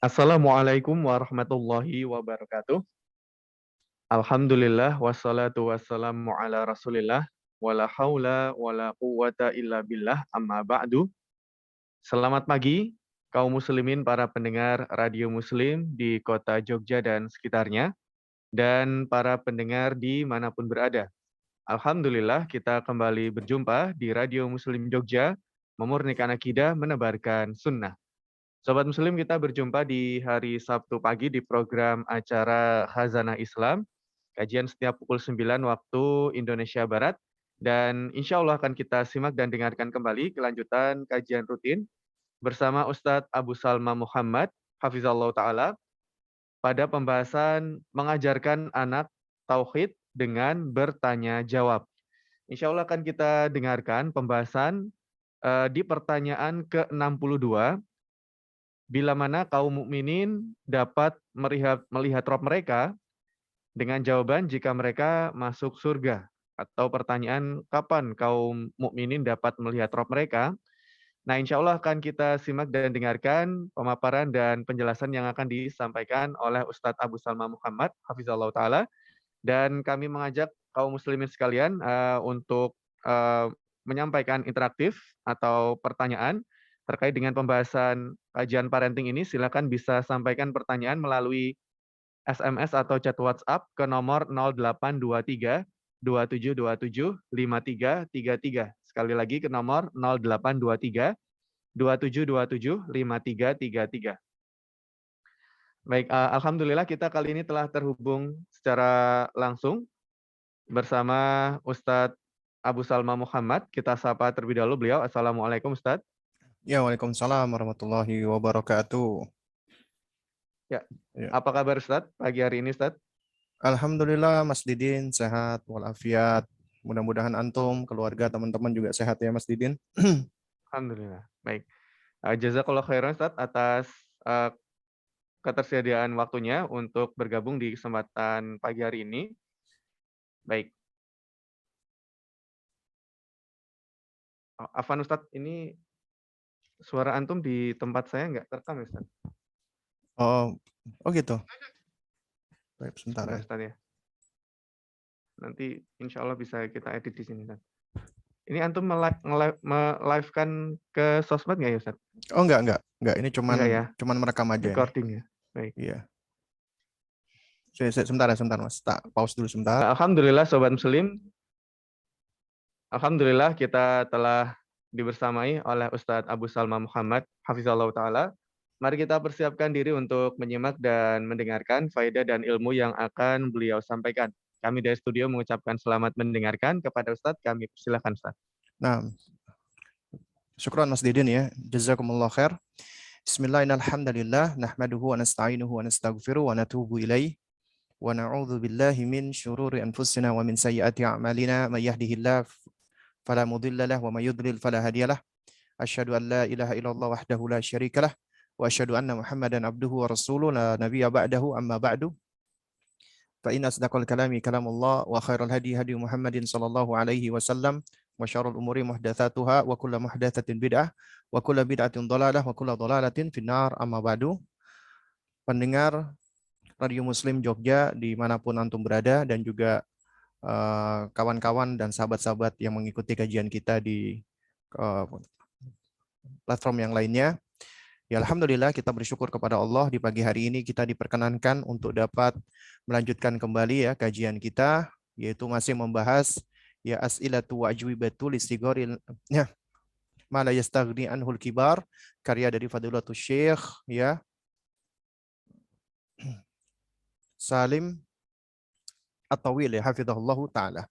Assalamualaikum warahmatullahi wabarakatuh. Alhamdulillah wassalatu wassalamu ala Rasulillah wala haula wala quwwata illa billah amma ba'du. Selamat pagi kaum muslimin para pendengar Radio Muslim di kota Jogja dan sekitarnya dan para pendengar di manapun berada. Alhamdulillah kita kembali berjumpa di Radio Muslim Jogja, memurnikan akidah, menebarkan sunnah. Sobat Muslim, kita berjumpa di hari Sabtu pagi di program acara Khazanah Islam. Kajian setiap pukul 9 waktu Indonesia Barat. Dan insya Allah akan kita simak dan dengarkan kembali kelanjutan kajian rutin bersama Ustadz Abu Salma Muhammad, Hafizallah Ta'ala, pada pembahasan mengajarkan anak tauhid dengan bertanya jawab. Insya Allah akan kita dengarkan pembahasan di pertanyaan ke-62, bila mana kaum mukminin dapat melihat Rob mereka, dengan jawaban jika mereka masuk surga. Atau pertanyaan kapan kaum mukminin dapat melihat Rob mereka. Nah, insya Allah akan kita simak dan dengarkan pemaparan dan penjelasan yang akan disampaikan oleh Ustadz Abu Salma Muhammad, Hafizallah Ta'ala. Dan kami mengajak kaum muslimin sekalian untuk menyampaikan interaktif atau pertanyaan terkait dengan pembahasan kajian parenting ini. Silakan bisa sampaikan pertanyaan melalui SMS atau chat WhatsApp ke nomor 0823 2727 5333. Sekali lagi ke nomor 0823 2727 5333. Baik, alhamdulillah kita kali ini telah terhubung secara langsung bersama Ustadz Abu Salma Muhammad. Kita sapa terlebih dahulu beliau. Assalamualaikum Ustadz. Ya, waalaikumsalam warahmatullahi wabarakatuh. Ya, Ya. apa kabar Ustadz pagi hari ini Ustadz? Alhamdulillah Mas Didin sehat walafiat. Mudah-mudahan antum, keluarga, teman-teman juga sehat ya Mas Didin. Alhamdulillah. Baik. Jazakallah khairan Ustadz atas ketersediaan waktunya untuk bergabung di kesempatan pagi hari ini. Baik. Afwan Ustadz, ini suara antum di tempat saya nggak terekam ya Ustadz? Oh gitu. Baik, sebentar ya. Ustadz ya. Nanti insya Allah bisa kita edit di sini Ustadz. Ini antum me-live-kan ke sosmed nggak ya Ustadz? Oh enggak. Ini cuman ya? cuman merekam aja Recording ini. Ya. Baik. Iya. Sebentar Mas. Tak pause dulu sebentar. Alhamdulillah Sobat Muslim. Alhamdulillah kita telah dibersamai oleh Ustadz Abu Salma Muhammad, Hafizallah Ta'ala. Mari kita persiapkan diri untuk menyimak dan mendengarkan faedah dan ilmu yang akan beliau sampaikan. Kami dari studio mengucapkan selamat mendengarkan kepada Ustadz. Kami persilahkan Ustadz. Nah, syukran Mas Didin ya. Jazakumullah khair. Bismillahirrahmanirrahim. Nahmaduhu wa nasta'inuhu wa nastaghfiruh wa natubu ilaih. Wa na'udzu billahi min syururi anfusina wa min sayyiati a'malina. May yahdihillahu fala mudilla lahu wa may yudlil fala hadiyalah. Asyhadu an la ilaha illallah wahdahu la syarikalah wa asyhadu anna Muhammadan abduhu wa rasuluh la nabiyya ba'dahu amma ba'du. Fa inna asdaqal kalami kalamullah wa khairal hadi hadi Muhammadin sallallahu alaihi wasallam wa syarrul umuri muhdatsatuha wa kullu muhdatsatin bid'ah wa kullu bid'atin dhalalah wa kullu dhalalatin finnar amma ba'du. Pendengar Radio Muslim Jogja dimanapun antum berada dan juga kawan-kawan dan sahabat-sahabat yang mengikuti kajian kita di platform yang lainnya. Ya, alhamdulillah kita bersyukur kepada Allah di pagi hari ini kita diperkenankan untuk dapat melanjutkan kembali ya kajian kita, yaitu masih membahas ya as'ilatu wa ajwibatu listigharil ya ma la yastaghni anhul kibar, karya dari Fadilatul Syekh ya Salim At-Tawil ya hafizahullahu taala.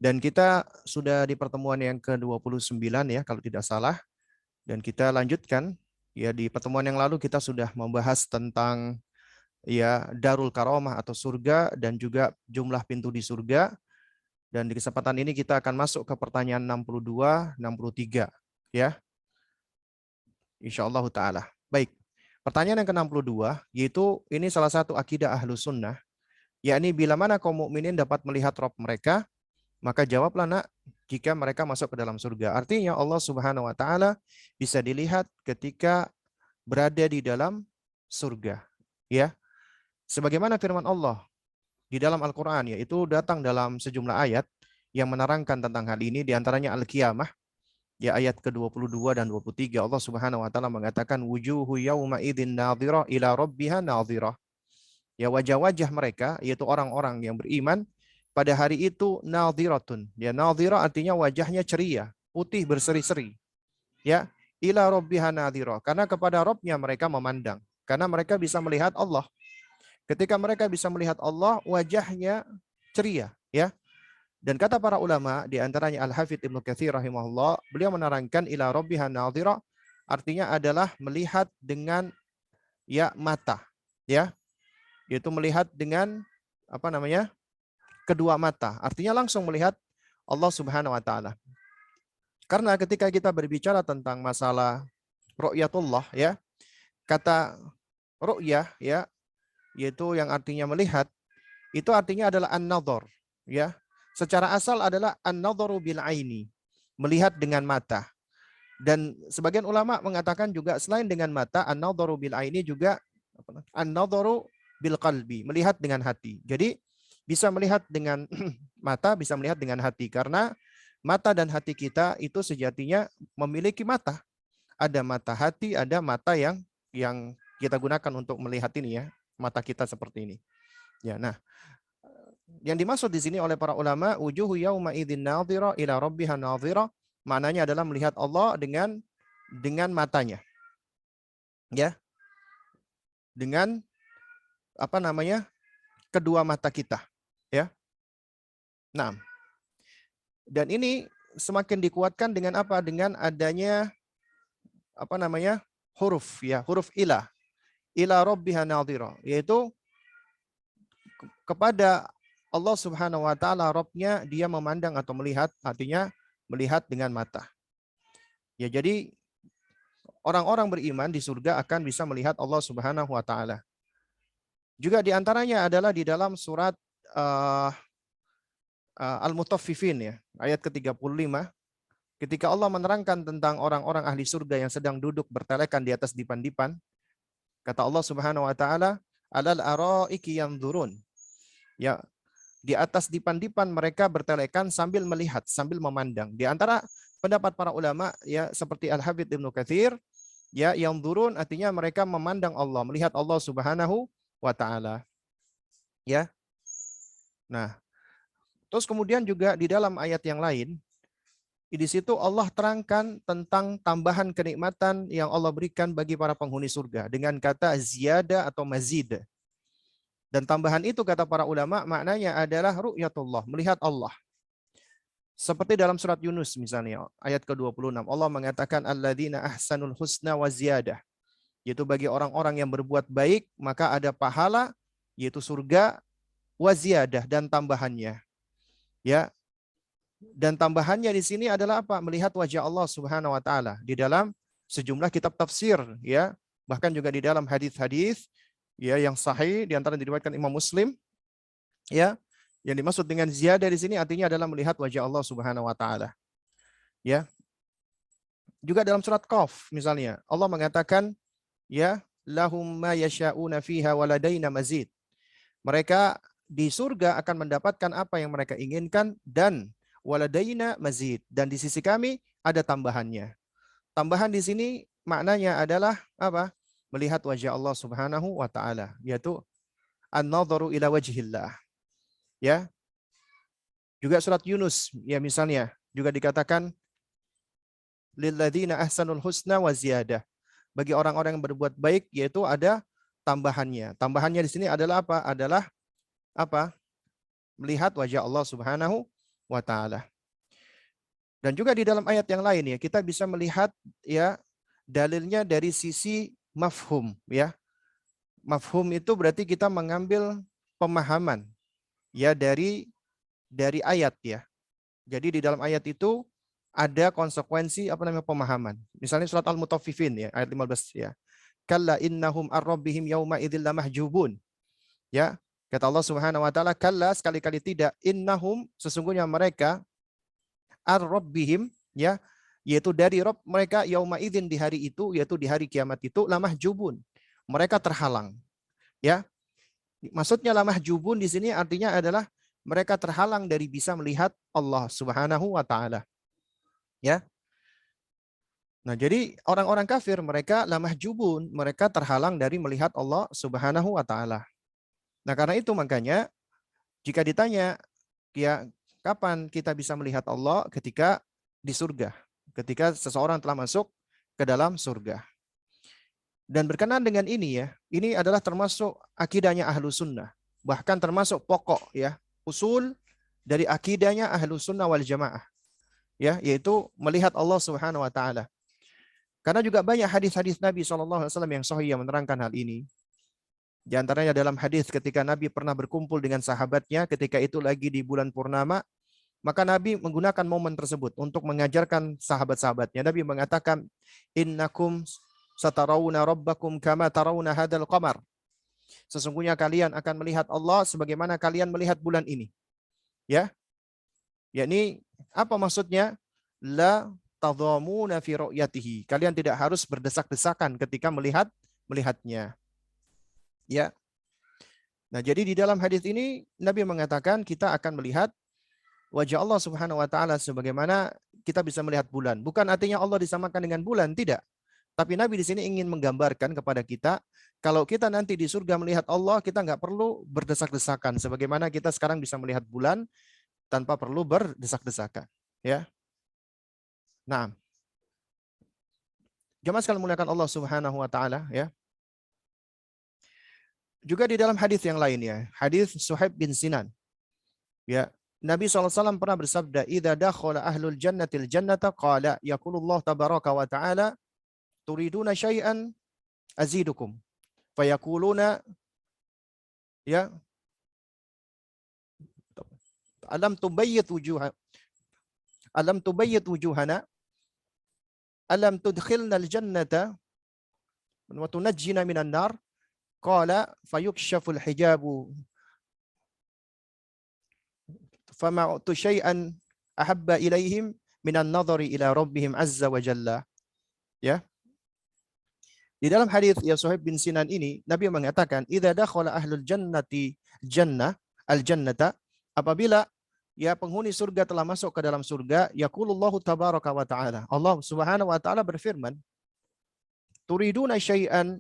Dan kita sudah di pertemuan yang ke-29 ya kalau tidak salah. Dan kita lanjutkan ya, di pertemuan yang lalu kita sudah membahas tentang ya Darul Karamah atau surga dan juga jumlah pintu di surga. Dan di kesempatan ini kita akan masuk ke pertanyaan 62, 63 ya. Insyaallah taala. Baik. Pertanyaan yang ke-62 yaitu ini salah satu akidah Ahlus Sunnah, yakni bila mana kaum mukminin dapat melihat Rabb mereka, maka jawablah nak, jika mereka masuk ke dalam surga. Artinya Allah Subhanahu wa taala bisa dilihat ketika berada di dalam surga. Ya, sebagaimana firman Allah di dalam Al-Qur'an, yaitu datang dalam sejumlah ayat yang menerangkan tentang hal ini, di antaranya Al-Qiyamah, ya ayat ke-22 dan 23, Allah Subhanahu wa taala mengatakan wujuhu yauma idzin nadhirah ila rabbiha nadhirah. Ya, wajah-wajah mereka yaitu orang-orang yang beriman pada hari itu nadhiratun. Ya, nadhirah artinya wajahnya ceria, putih berseri-seri. Ya, ila rabbiha nadhirah, karena kepada Rabbnya mereka memandang, karena mereka bisa melihat Allah. Ketika mereka bisa melihat Allah, wajahnya ceria, ya. Dan kata para ulama, di antaranya Al-Hafidz Ibnu Katsir rahimahullah, beliau menerangkan ila rabbiha nadhira artinya adalah melihat dengan ya mata, ya. Yaitu melihat dengan apa namanya? Kedua mata. Artinya langsung melihat Allah Subhanahu wa taala. Karena ketika kita berbicara tentang masalah ru'yatullah, ya, kata ru'yah, ya, yaitu yang artinya melihat, itu artinya adalah an-nadhar, ya. Secara asal adalah an-nadharu bil aini, melihat dengan mata. Dan sebagian ulama mengatakan juga selain dengan mata, an-nadharu bil aini juga an-nadharu bil qalbi, melihat dengan hati. Jadi bisa melihat dengan mata, bisa melihat dengan hati, karena mata dan hati kita itu sejatinya memiliki mata. Ada mata hati, ada mata yang kita gunakan untuk melihat ini, ya. Mata kita seperti ini. Ya, nah, yang dimaksud di sini oleh para ulama, wujuhu yauma idzin nadhira ila rabbiha nadhira, maknanya adalah melihat Allah dengan matanya. Ya. Dengan apa namanya? Kedua mata kita, ya. Nah, dan ini semakin dikuatkan dengan apa? Dengan adanya apa namanya? Huruf, ya, huruf ila. Ila rabbiha nadhira, yaitu kepada Allah Subhanahu wa taala Rabb-nya dia memandang atau melihat, artinya melihat dengan mata. Ya, jadi orang-orang beriman di surga akan bisa melihat Allah Subhanahu wa taala. Juga di antaranya adalah di dalam surat Al-Mutaffifin, ya, ayat ke-35, ketika Allah menerangkan tentang orang-orang ahli surga yang sedang duduk bertelekan di atas dipan-dipan, kata Allah Subhanahu wa taala, alal araiki yanzurun. Ya, di atas dipan-dipan mereka bertelekan sambil melihat, sambil memandang. Di antara pendapat para ulama, ya, seperti Al-Hafidz Ibnu Katsir, ya, yang durun artinya mereka memandang Allah, melihat Allah Subhanahu wa taala. Ya. Nah, terus kemudian juga di dalam ayat yang lain, di situ Allah terangkan tentang tambahan kenikmatan yang Allah berikan bagi para penghuni surga dengan kata ziyada atau mazid. Dan tambahan itu kata para ulama maknanya adalah ru'yatullah, melihat Allah. Seperti dalam surat Yunus misalnya, ayat ke-26, Allah mengatakan alladzina ahsanul husna wa ziyadah. Yaitu bagi orang-orang yang berbuat baik, maka ada pahala, yaitu surga, wa ziyadah, dan tambahannya. Ya. Dan tambahannya di sini adalah apa? Melihat wajah Allah Subhanahu wa taala di dalam sejumlah kitab tafsir, ya. Bahkan juga di dalam hadis-hadis, ya, yang sahih di antara diriwayatkan Imam Muslim, ya. Yang dimaksud dengan ziyadah di sini artinya adalah melihat wajah Allah Subhanahu wa taala. Ya. Juga dalam surat Qaf misalnya, Allah mengatakan, ya, lahum ma yasha'una fiha waladaina mazid. Mereka di surga akan mendapatkan apa yang mereka inginkan dan waladaina mazid, dan di sisi kami ada tambahannya. Tambahan di sini maknanya adalah apa? Melihat wajah Allah Subhanahu wa taala, yaitu an-nadharu ila wajhillah. Ya. Juga surat Yunus, ya, misalnya juga dikatakan lilladzina ahsanul husna wa ziyadah. Bagi orang-orang yang berbuat baik yaitu ada tambahannya. Tambahannya di sini adalah apa? Adalah apa? Melihat wajah Allah Subhanahu wa taala. Dan juga di dalam ayat yang lain, ya, kita bisa melihat, ya, dalilnya dari sisi mafhum, ya. Mafhum itu berarti kita mengambil pemahaman, ya, dari ayat, ya. Jadi di dalam ayat itu ada konsekuensi apa namanya pemahaman. Misalnya surat Al-Mutaffifin, ya, ayat 15, ya. Kalla innahum ar-rabbihim yauma idzil lamahjubun. Ya, kata Allah Subhanahu wa taala, kalla, sekali-kali tidak, innahum, sesungguhnya mereka, ar-rabbihim, ya, yaitu dari Rabb mereka, yauma idzin, di hari itu, yaitu di hari kiamat itu, lamahjubun, mereka terhalang. Ya, maksudnya la mahjubun di sini artinya adalah mereka terhalang dari bisa melihat Allah Subhanahu wa taala. Ya. Nah, jadi orang-orang kafir mereka la mahjubun, mereka terhalang dari melihat Allah Subhanahu wa taala. Nah, karena itu makanya jika ditanya ya kapan kita bisa melihat Allah, ketika di surga, ketika seseorang telah masuk ke dalam surga. Dan berkenaan dengan ini ya, ini adalah termasuk akidahnya ahlu sunnah. Bahkan termasuk pokok ya, usul dari akidahnya ahlu sunnah wal jamaah. Ya, yaitu melihat Allah Subhanahu wa taala. Karena juga banyak hadis-hadis Nabi SAW yang sahih yang menerangkan hal ini. Di antaranya dalam hadis ketika Nabi pernah berkumpul dengan sahabatnya ketika itu lagi di bulan purnama, maka Nabi menggunakan momen tersebut untuk mengajarkan sahabat-sahabatnya. Nabi mengatakan, "Innakum satarawuna rabbakum kama tarawuna hadal qamar." Sesungguhnya kalian akan melihat Allah sebagaimana kalian melihat bulan ini. Ya. Yakni apa maksudnya? La tadhamuna fi ru'yatihi. Kalian tidak harus berdesak-desakan ketika melihatnya. Ya. Nah, jadi di dalam hadis ini Nabi mengatakan kita akan melihat wajah Allah Subhanahu wa taala sebagaimana kita bisa melihat bulan. Bukan artinya Allah disamakan dengan bulan, tidak. Tapi Nabi di sini ingin menggambarkan kepada kita, kalau kita nanti di surga melihat Allah, kita nggak perlu berdesak-desakan sebagaimana kita sekarang bisa melihat bulan tanpa perlu berdesak-desakan, ya. Nah, jemaah sekalian muliakan Allah Subhanahu wa taala, ya. Juga di dalam hadis yang lainnya, hadis Suhaib bin Sinan. Ya, Nabi SAW pernah bersabda, "Idza dakhala ahlul jannatil jannata qala yaqulullah tabaraka wa ta'ala turiduna syai'an azidukum." Fayaquluna ya alam tubayyit wujuhana alam tudkhilna al-jannata wa tunajjina minan nar qala fayukshafu al-hijabu fama utu syai'an ahabba ilaihim minan nadhari ila rabbihim azza wa jalla. Ya. Di dalam hadis ya Suhaib bin Sinan ini Nabi mengatakan idza dakhala ahlul jannati al-jannata, apabila ya penghuni surga telah masuk ke dalam surga, yaqulullahu tabaraka wa taala, Allah Subhanahu wa taala berfirman, turiduna syai'an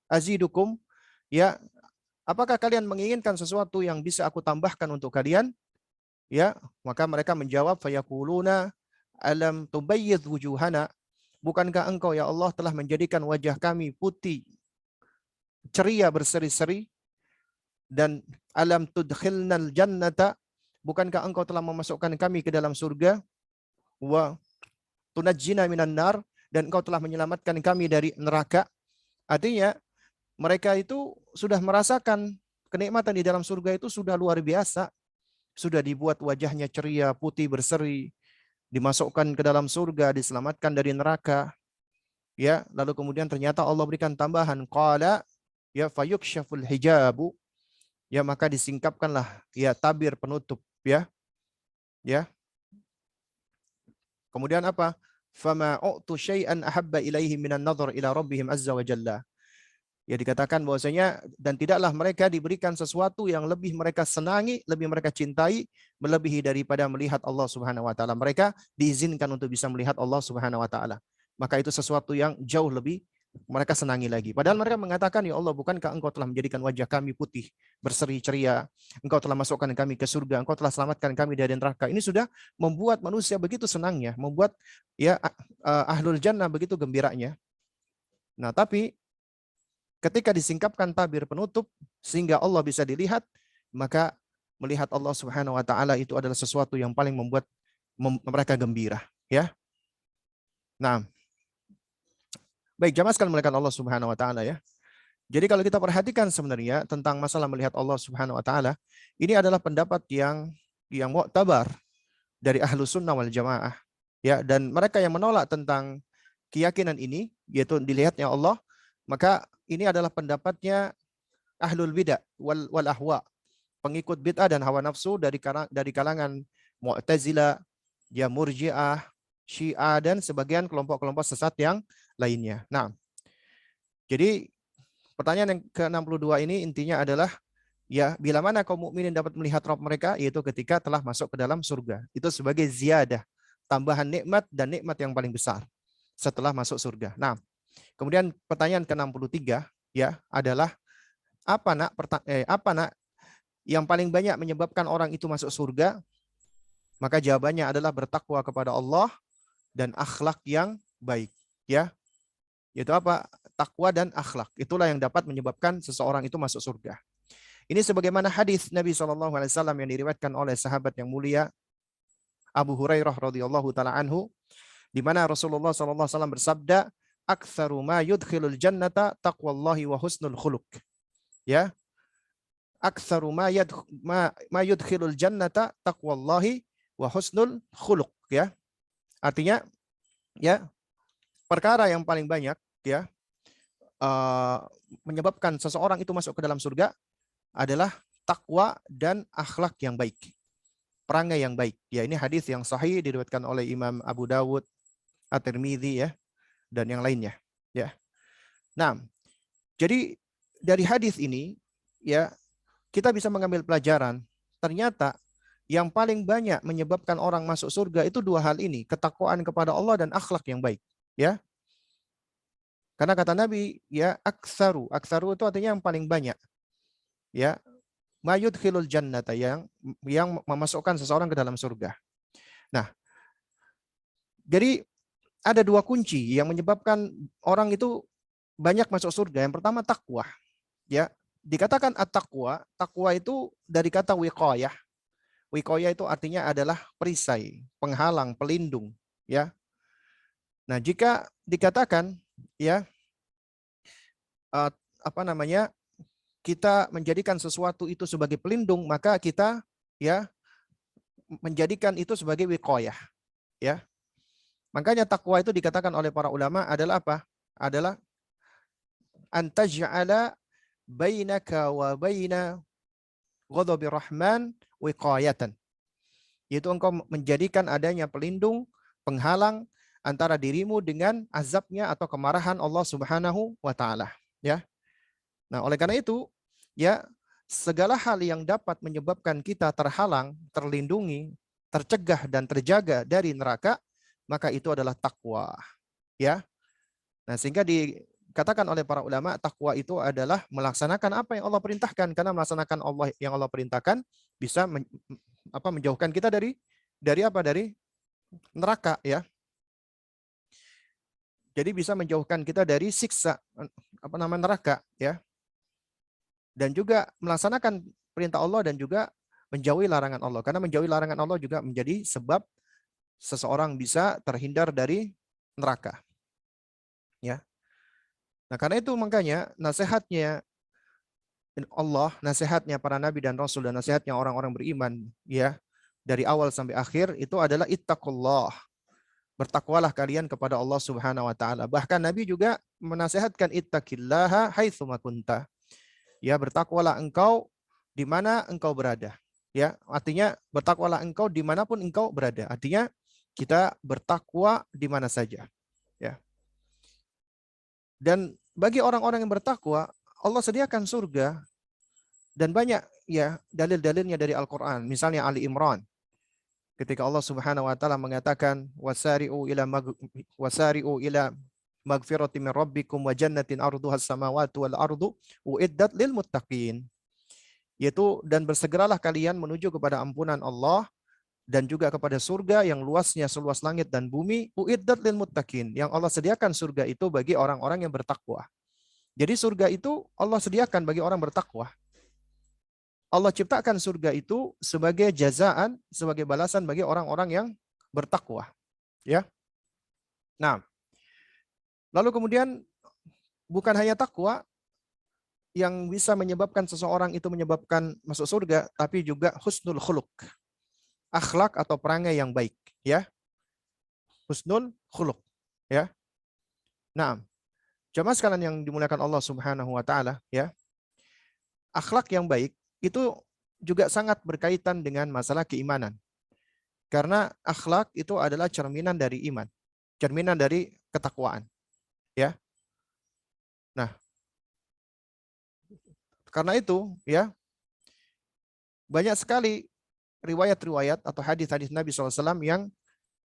azidukum, ya apakah kalian menginginkan sesuatu yang bisa aku tambahkan untuk kalian? Ya, maka mereka menjawab fayaquluna alam tubayyid wujuhana, bukankah engkau ya Allah telah menjadikan wajah kami putih, ceria, berseri-seri, dan alam tudkhilnal jannata, bukankah engkau telah memasukkan kami ke dalam surga, wa tunajjina minan nar, dan engkau telah menyelamatkan kami dari neraka. Artinya mereka itu sudah merasakan kenikmatan di dalam surga itu sudah luar biasa, sudah dibuat wajahnya ceria, putih, berseri, dimasukkan ke dalam surga, diselamatkan dari neraka. Ya, lalu kemudian ternyata Allah berikan tambahan qala ya fayukshaful hijabu, ya maka disingkapkanlah ya tabir penutup, ya. Ya. Kemudian apa? Fama u'tu syai'an ahabba ilaihi minan nadhar ila rabbihim azza wa jalla. Ya dikatakan bahwasanya dan tidaklah mereka diberikan sesuatu yang lebih mereka senangi, lebih mereka cintai, melebihi daripada melihat Allah Subhanahu wa taala. Mereka diizinkan untuk bisa melihat Allah Subhanahu wa taala. Maka itu sesuatu yang jauh lebih mereka senangi lagi. Padahal mereka mengatakan, ya Allah, bukankah engkau telah menjadikan wajah kami putih, berseri ceria, engkau telah masukkan kami ke surga, engkau telah selamatkan kami dari neraka. Ini sudah membuat manusia begitu senangnya, membuat ya ahlul jannah begitu gembiranya. Nah, tapi ketika disingkapkan tabir penutup sehingga Allah bisa dilihat, maka melihat Allah Subhanahu wa taala itu adalah sesuatu yang paling membuat mereka gembira, ya. Nah, baik jamaah sekalian melihat Allah Subhanahu wa taala, ya. Jadi kalau kita perhatikan sebenarnya tentang masalah melihat Allah Subhanahu wa taala, ini adalah pendapat yang mu'tabar dari ahlu sunnah wal jamaah, ya, dan mereka yang menolak tentang keyakinan ini, yaitu dilihatnya Allah, maka ini adalah pendapatnya ahlul bidah wal ahwa, pengikut bid'ah dan hawa nafsu dari kalangan Mu'tazilah, ya Murji'ah, Syiah, dan sebagian kelompok-kelompok sesat yang lainnya. Nah, Jadi pertanyaan yang ke-62 ini intinya adalah ya, bila mana kaum mukminin dapat melihat Rabb mereka, yaitu ketika telah masuk ke dalam surga. Itu sebagai ziyadah, tambahan nikmat dan nikmat yang paling besar setelah masuk surga. Nah, kemudian pertanyaan ke-63 ya adalah apa nak yang paling banyak menyebabkan orang itu masuk surga? Maka jawabannya adalah bertakwa kepada Allah dan akhlak yang baik. Ya, yaitu apa? Takwa dan akhlak. Itulah yang dapat menyebabkan seseorang itu masuk surga. Ini sebagaimana hadis Nabi SAW yang diriwayatkan oleh sahabat yang mulia Abu Hurairah radhiyallahu taala anhu, di mana Rasulullah SAW bersabda, "Aktsaru ma yudkhilul jannata taqwallahi wa husnul khuluq." Ya, aktsaru ma yudkhilul jannata taqwallahi wa husnul khuluq. Ya, artinya ya, perkara yang paling banyak ya menyebabkan seseorang itu masuk ke dalam surga adalah takwa dan akhlak yang baik, perangai yang baik. Ya, ini hadis yang sahih diriwayatkan oleh Imam Abu Dawud, At-Tirmidzi ya, dan yang lainnya. Ya. Nah, jadi dari hadis ini ya kita bisa mengambil pelajaran. Ternyata yang paling banyak menyebabkan orang masuk surga itu dua hal ini, ketakwaan kepada Allah dan akhlak yang baik. Ya. Karena kata Nabi ya aktsaru itu artinya yang paling banyak. Ya, mayudkhilul jannata, yang memasukkan seseorang ke dalam surga. Nah, jadi ada dua kunci yang menyebabkan orang itu banyak masuk surga. Yang pertama takwa. Ya, dikatakan at-taqwa, takwa itu dari kata wiqayah. Wiqayah itu artinya adalah perisai, penghalang, pelindung, ya. Nah, jika dikatakan ya kita menjadikan sesuatu itu sebagai pelindung, maka kita ya menjadikan itu sebagai wiqayah, ya. Makanya takwa itu dikatakan oleh para ulama adalah apa? Adalah antaj'ala bainaka wa baina ghadabi rahman wiqayatan. Yaitu engkau menjadikan adanya pelindung, penghalang antara dirimu dengan azabnya atau kemarahan Allah Subhanahu wa taala, ya. Nah, oleh karena itu, ya, segala hal yang dapat menyebabkan kita terhalang, terlindungi, tercegah dan terjaga dari neraka, maka itu adalah takwa, ya. Nah, sehingga dikatakan oleh para ulama, takwa itu adalah melaksanakan apa yang Allah perintahkan, karena melaksanakan Allah yang Allah perintahkan bisa menjauhkan kita dari neraka, ya. Jadi bisa menjauhkan kita dari siksa neraka, ya. Dan juga melaksanakan perintah Allah dan juga menjauhi larangan Allah. Karena menjauhi larangan Allah juga menjadi sebab seseorang bisa terhindar dari neraka. Ya. Nah, karena itu makanya nasihatnya Allah, nasihatnya para nabi dan rasul, dan nasihatnya orang-orang beriman ya dari awal sampai akhir itu adalah ittaqullah. Bertakwalah kalian kepada Allah Subhanahu wa taala. Bahkan Nabi juga menasihatkan ittaqillaha haitsu ma kunta. Ya, bertakwalah engkau di mana engkau berada. Ya, artinya bertakwalah engkau dimanapun engkau berada. Artinya kita bertakwa di mana saja. Ya. Dan bagi orang-orang yang bertakwa, Allah sediakan surga dan banyak ya dalil-dalilnya dari Al-Quran. Misalnya Ali Imran. Ketika Allah Subhanahu wa taala mengatakan wasari'u ila magfirati min rabbikum wa jannatin arduhas samawati wal ardu uiddat lil muttaqin, yaitu dan bersegeralah kalian menuju kepada ampunan Allah dan juga kepada surga yang luasnya seluas langit dan bumi, uiddat lil muttaqin, yang Allah sediakan surga itu bagi orang-orang yang bertakwa. Jadi surga itu Allah sediakan bagi orang bertakwa. Allah ciptakan surga itu sebagai jazaan, sebagai balasan bagi orang-orang yang bertakwa, ya. Nah, lalu kemudian bukan hanya takwa yang bisa menyebabkan seseorang itu menyebabkan masuk surga, tapi juga husnul khuluq, akhlak atau perangai yang baik, ya. Husnul khuluq, ya. Nah, jamaah sekalian yang dimuliakan Allah Subhanahu wa taala, ya. Akhlak yang baik itu juga sangat berkaitan dengan masalah keimanan. Karena akhlak itu adalah cerminan dari iman, cerminan dari ketakwaan, ya. Nah, karena itu ya banyak sekali riwayat-riwayat atau hadis-hadis Nabi SAW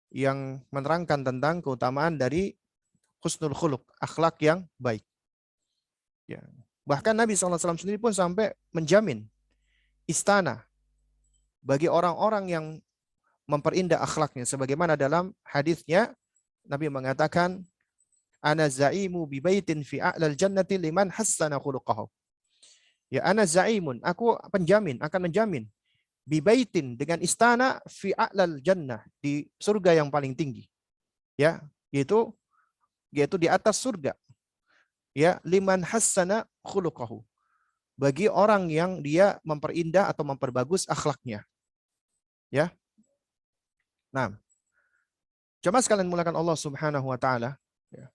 yang menerangkan tentang keutamaan dari husnul khuluq, akhlak yang baik. Ya. Bahkan Nabi SAW sendiri pun sampai menjamin istana bagi orang-orang yang memperindah akhlaknya. Sebagaimana dalam hadisnya Nabi mengatakan, ana zaimu bi baitin fi a'lal jannati liman hassana khuluqahu. Ya, ana zaimun, aku penjamin, akan menjamin bi baitin, dengan istana fi a'lal jannah, di surga yang paling tinggi. Ya, yaitu di atas surga. Ya, liman hassana khuluqahu, bagi orang yang dia memperindah atau memperbagus akhlaknya. Ya. Nah, jemaah sekalian mulakan Allah Subhanahu wa taala, ya.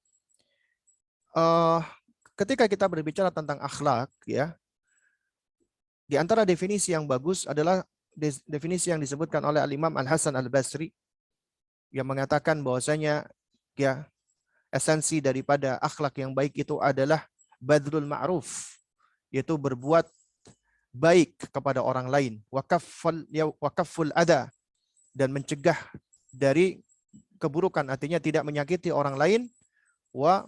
Ketika kita berbicara tentang akhlak, ya, di antara definisi yang bagus adalah definisi yang disebutkan oleh Al-Imam Al-Hasan Al-Basri yang mengatakan bahwasanya ya esensi daripada akhlak yang baik itu adalah badlul ma'ruf, yaitu berbuat baik kepada orang lain, wakafful adha, dan mencegah dari keburukan, artinya tidak menyakiti orang lain, wa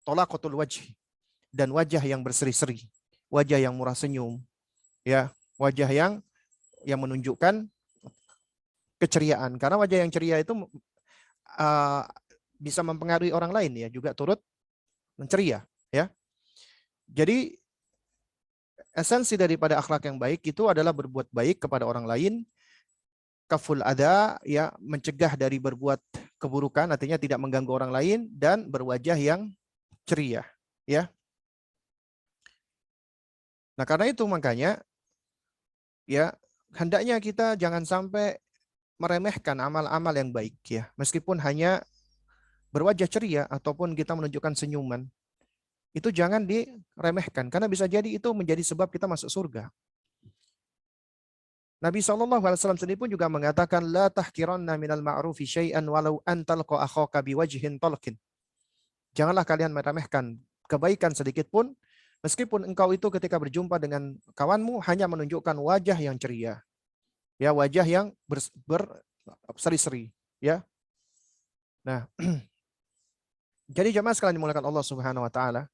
talaqatul wajh, dan wajah yang berseri-seri, wajah yang murah senyum, ya, wajah yang menunjukkan keceriaan, karena wajah yang ceria itu bisa mempengaruhi orang lain, ya, juga turut menceria, ya. Jadi esensi daripada akhlak yang baik itu adalah berbuat baik kepada orang lain, kaful ada, ya, mencegah dari berbuat keburukan, artinya tidak mengganggu orang lain, dan berwajah yang ceria, ya. Nah, karena itu makanya ya hendaknya kita jangan sampai meremehkan amal-amal yang baik, ya. Meskipun hanya berwajah ceria ataupun kita menunjukkan senyuman, itu jangan diremehkan karena bisa jadi itu menjadi sebab kita masuk surga. Nabi SAW sendiri pun juga mengatakan, la tahkiranna minal ma'rufi syai'an walau an talqa akhaka biwajhin talqin. Janganlah kalian meremehkan kebaikan sedikit pun, meskipun engkau itu ketika berjumpa dengan kawanmu hanya menunjukkan wajah yang ceria, ya, wajah yang berseri-seri, ya. Nah, jadi jemaah sekalian dimuliakan Allah Subhanahu wa taala,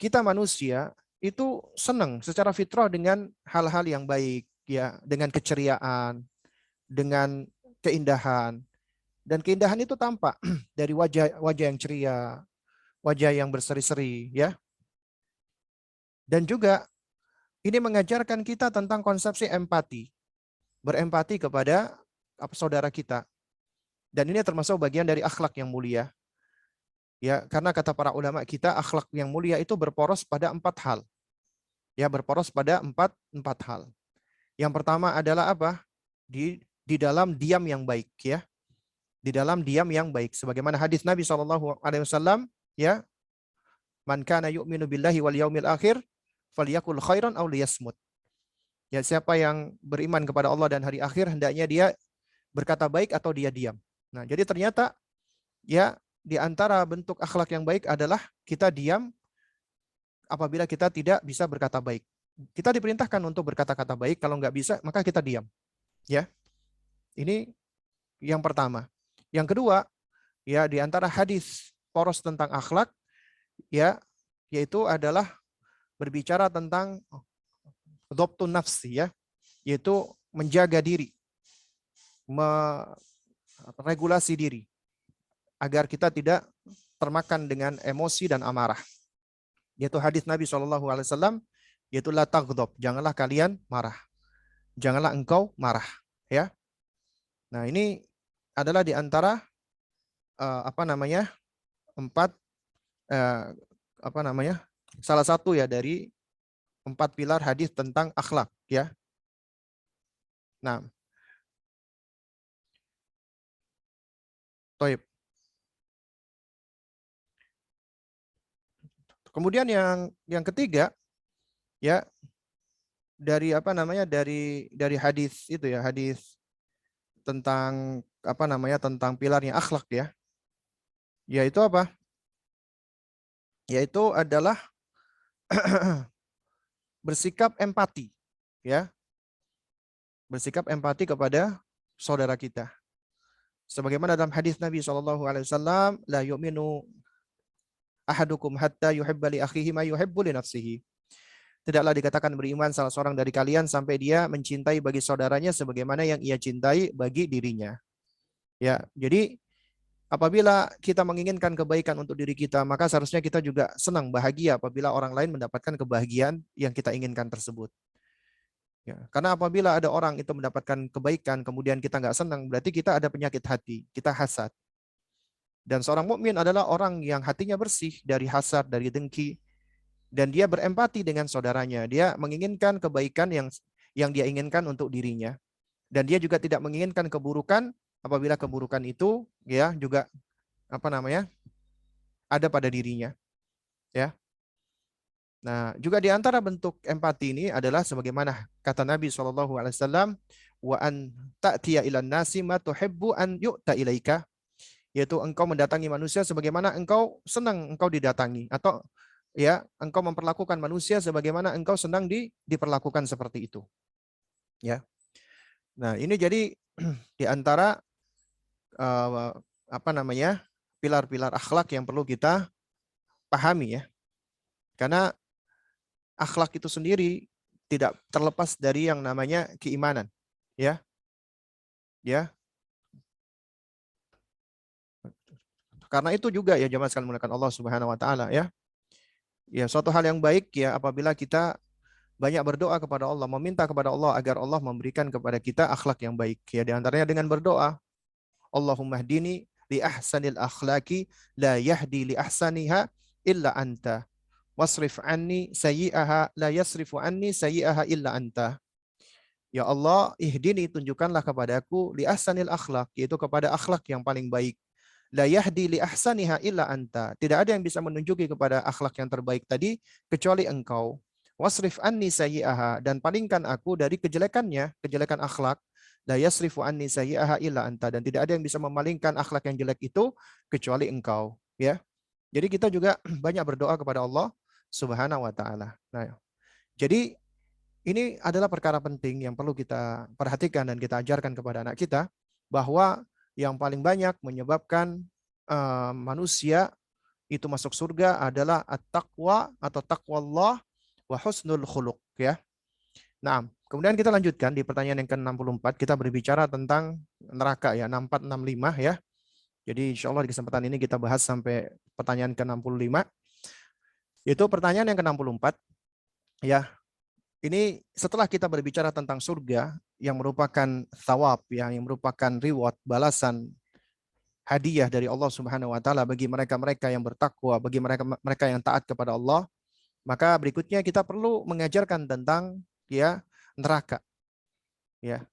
kita manusia itu senang secara fitrah dengan hal-hal yang baik, ya, dengan keceriaan, dengan keindahan. Dan keindahan itu tampak dari wajah yang ceria, wajah yang berseri-seri, ya. Dan juga ini mengajarkan kita tentang konsepsi empati, berempati kepada saudara kita. Dan ini termasuk bagian dari akhlak yang mulia. Ya, karena kata para ulama kita, akhlak yang mulia itu berporos pada 4 hal. Ya, berporos pada empat hal. Yang pertama adalah apa? Di dalam diam yang baik, ya. Di dalam diam yang baik. Sebagaimana hadis Nabi SAW, ya, man kana yu'minu billahi wal yaumil akhir falyakul khairan aw liyasmut. Ya, siapa yang beriman kepada Allah dan hari akhir, hendaknya dia berkata baik atau dia diam. Nah, jadi ternyata ya di antara bentuk akhlak yang baik adalah kita diam apabila kita tidak bisa berkata baik. Kita diperintahkan untuk berkata-kata baik, kalau nggak bisa maka kita diam. Ya. Ini yang pertama. Yang kedua, ya, di antara hadis poros tentang akhlak, ya, yaitu adalah berbicara tentang dhabtun nafsi, ya, yaitu menjaga diri, meregulasi diri agar kita tidak termakan dengan emosi dan amarah. Yaitu hadis Nabi SAW, yaitu la taghdab, janganlah kalian marah. Janganlah engkau marah, ya. Nah, ini adalah di antara salah satu, ya, dari 4 pilar hadis tentang akhlak, ya. Nah, toib. Kemudian yang ketiga, ya, dari dari hadis itu, ya, hadis tentang tentang pilarnya akhlak, ya. Yaitu apa? yaitu adalah bersikap empati, ya, bersikap empati kepada saudara kita. Sebagaimana dalam hadis Nabi SAW, la yu'minu ahadukum hatta yuhibba li akhihi ma yuhibbu li nafsihi. Tidaklah dikatakan beriman salah seorang dari kalian sampai dia mencintai bagi saudaranya sebagaimana yang ia cintai bagi dirinya. Ya, jadi apabila kita menginginkan kebaikan untuk diri kita, maka seharusnya kita juga senang, bahagia apabila orang lain mendapatkan kebahagiaan yang kita inginkan tersebut. Ya, karena apabila ada orang itu mendapatkan kebaikan, kemudian kita nggak senang, berarti kita ada penyakit hati, kita hasad. Dan seorang mukmin adalah orang yang hatinya bersih dari hasad, dari dengki, dan dia berempati dengan saudaranya. Dia menginginkan kebaikan yang dia inginkan untuk dirinya, dan dia juga tidak menginginkan keburukan apabila keburukan itu ya juga ada pada dirinya, ya. Nah, juga di antara bentuk empati ini adalah sebagaimana kata Nabi SAW, wa an ta'tiya ilan nasi ma tuhibbu an yu'ta ilaika, yaitu engkau mendatangi manusia sebagaimana engkau senang engkau didatangi, atau ya engkau memperlakukan manusia sebagaimana engkau senang diperlakukan seperti itu. Ya. Nah, ini jadi di antara pilar-pilar akhlak yang perlu kita pahami, ya. Karena akhlak itu sendiri tidak terlepas dari yang namanya keimanan, ya. Ya. Karena itu juga ya jemaah sekalian menggunakan Allah Subhanahu wa taala, ya. Ya, suatu hal yang baik ya apabila kita banyak berdoa kepada Allah, meminta kepada Allah agar Allah memberikan kepada kita akhlak yang baik. Ya, di antaranya dengan berdoa, Allahumma hdini li ahsanil akhlaqi la yahdi li ahsaniha illa anta. Wasrif anni sayyi'aha la yasrifu anni sayyi'aha illa anta. Ya Allah, ihdini, tunjukkanlah kepadaku li ahsanil akhlaq, yaitu kepada akhlak yang paling baik. La yahdi li ahsaniha illa anta. Tidak ada yang bisa menunjuki kepada akhlak yang terbaik tadi kecuali engkau. Wasrif anni sayyi'aha, dan palingkan aku dari kejelekannya, kejelekan akhlak. La yasrifu anni sayyi'aha illa anta, dan tidak ada yang bisa memalingkan akhlak yang jelek itu kecuali engkau, ya. Jadi kita juga banyak berdoa kepada Allah Subhanahu wa taala. Nah, jadi ini adalah perkara penting yang perlu kita perhatikan dan kita ajarkan kepada anak kita, bahwa yang paling banyak menyebabkan manusia itu masuk surga adalah at-taqwa atau taqwallah wa husnul khuluq, ya. Nah, kemudian kita lanjutkan di pertanyaan yang ke-64, kita berbicara tentang neraka, ya, 64 65, ya. Jadi insya Allah di kesempatan ini kita bahas sampai pertanyaan ke-65. Itu pertanyaan yang ke-64, ya. Ini setelah kita berbicara tentang surga yang merupakan thawab, ya, yang merupakan reward, balasan, hadiah dari Allah Subhanahu wa taala bagi mereka-mereka yang bertakwa, bagi mereka yang taat kepada Allah, maka berikutnya kita perlu mengajarkan tentang ya neraka. Ya.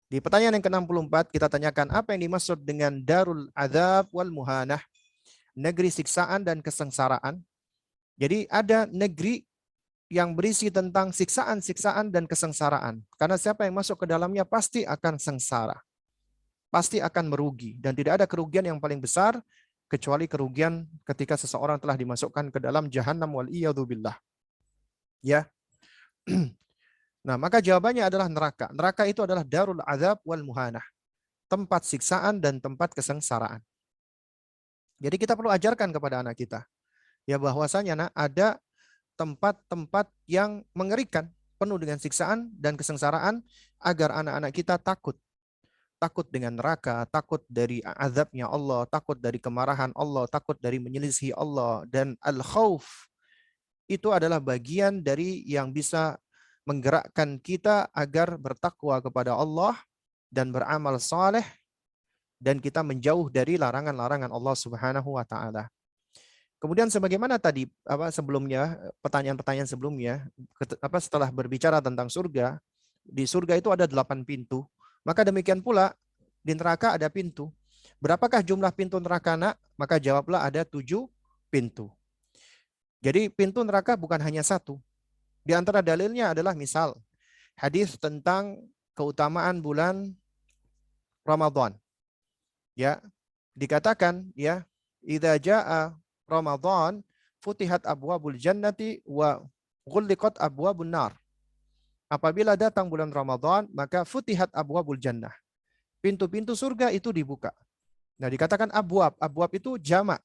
Di pertanyaan yang ke-64 kita tanyakan apa yang dimaksud dengan darul adzab wal muhanah, negeri siksaan dan kesengsaraan. Jadi ada negeri yang berisi tentang siksaan-siksaan dan kesengsaraan. Karena siapa yang masuk ke dalamnya pasti akan sengsara. Pasti akan merugi. Dan tidak ada kerugian yang paling besar kecuali kerugian ketika seseorang telah dimasukkan ke dalam jahannam wal-iyadzubillah. Ya. Nah, maka jawabannya adalah neraka. Neraka itu adalah darul azab wal muhanah. Tempat siksaan dan tempat kesengsaraan. Jadi kita perlu ajarkan kepada anak kita. Ya, bahwasanya ada tempat-tempat yang mengerikan, penuh dengan siksaan dan kesengsaraan, agar anak-anak kita takut. Takut dengan neraka, takut dari azabnya Allah, takut dari kemarahan Allah, takut dari menyelisihi Allah. Dan al-khauf itu adalah bagian dari yang bisa menggerakkan kita agar bertakwa kepada Allah dan beramal saleh, dan kita menjauh dari larangan-larangan Allah Subhanahu wa taala. Kemudian sebagaimana tadi sebelumnya, pertanyaan-pertanyaan sebelumnya, setelah berbicara tentang surga, di surga itu ada 8 pintu. Maka demikian pula di neraka ada pintu. Berapakah jumlah pintu neraka, Nak? Maka jawablah ada 7 pintu. Jadi pintu neraka bukan hanya satu. Di antara dalilnya adalah misal hadis tentang keutamaan bulan Ramadan. Ya, dikatakan ya, idza jaa Ramadan futihat abwabul jannati wa ghulliqat abwabun nar. Apabila datang bulan Ramadan, maka futihat abwabul jannah. Pintu-pintu surga itu dibuka. Nah, dikatakan abwab. Abwab itu jamak,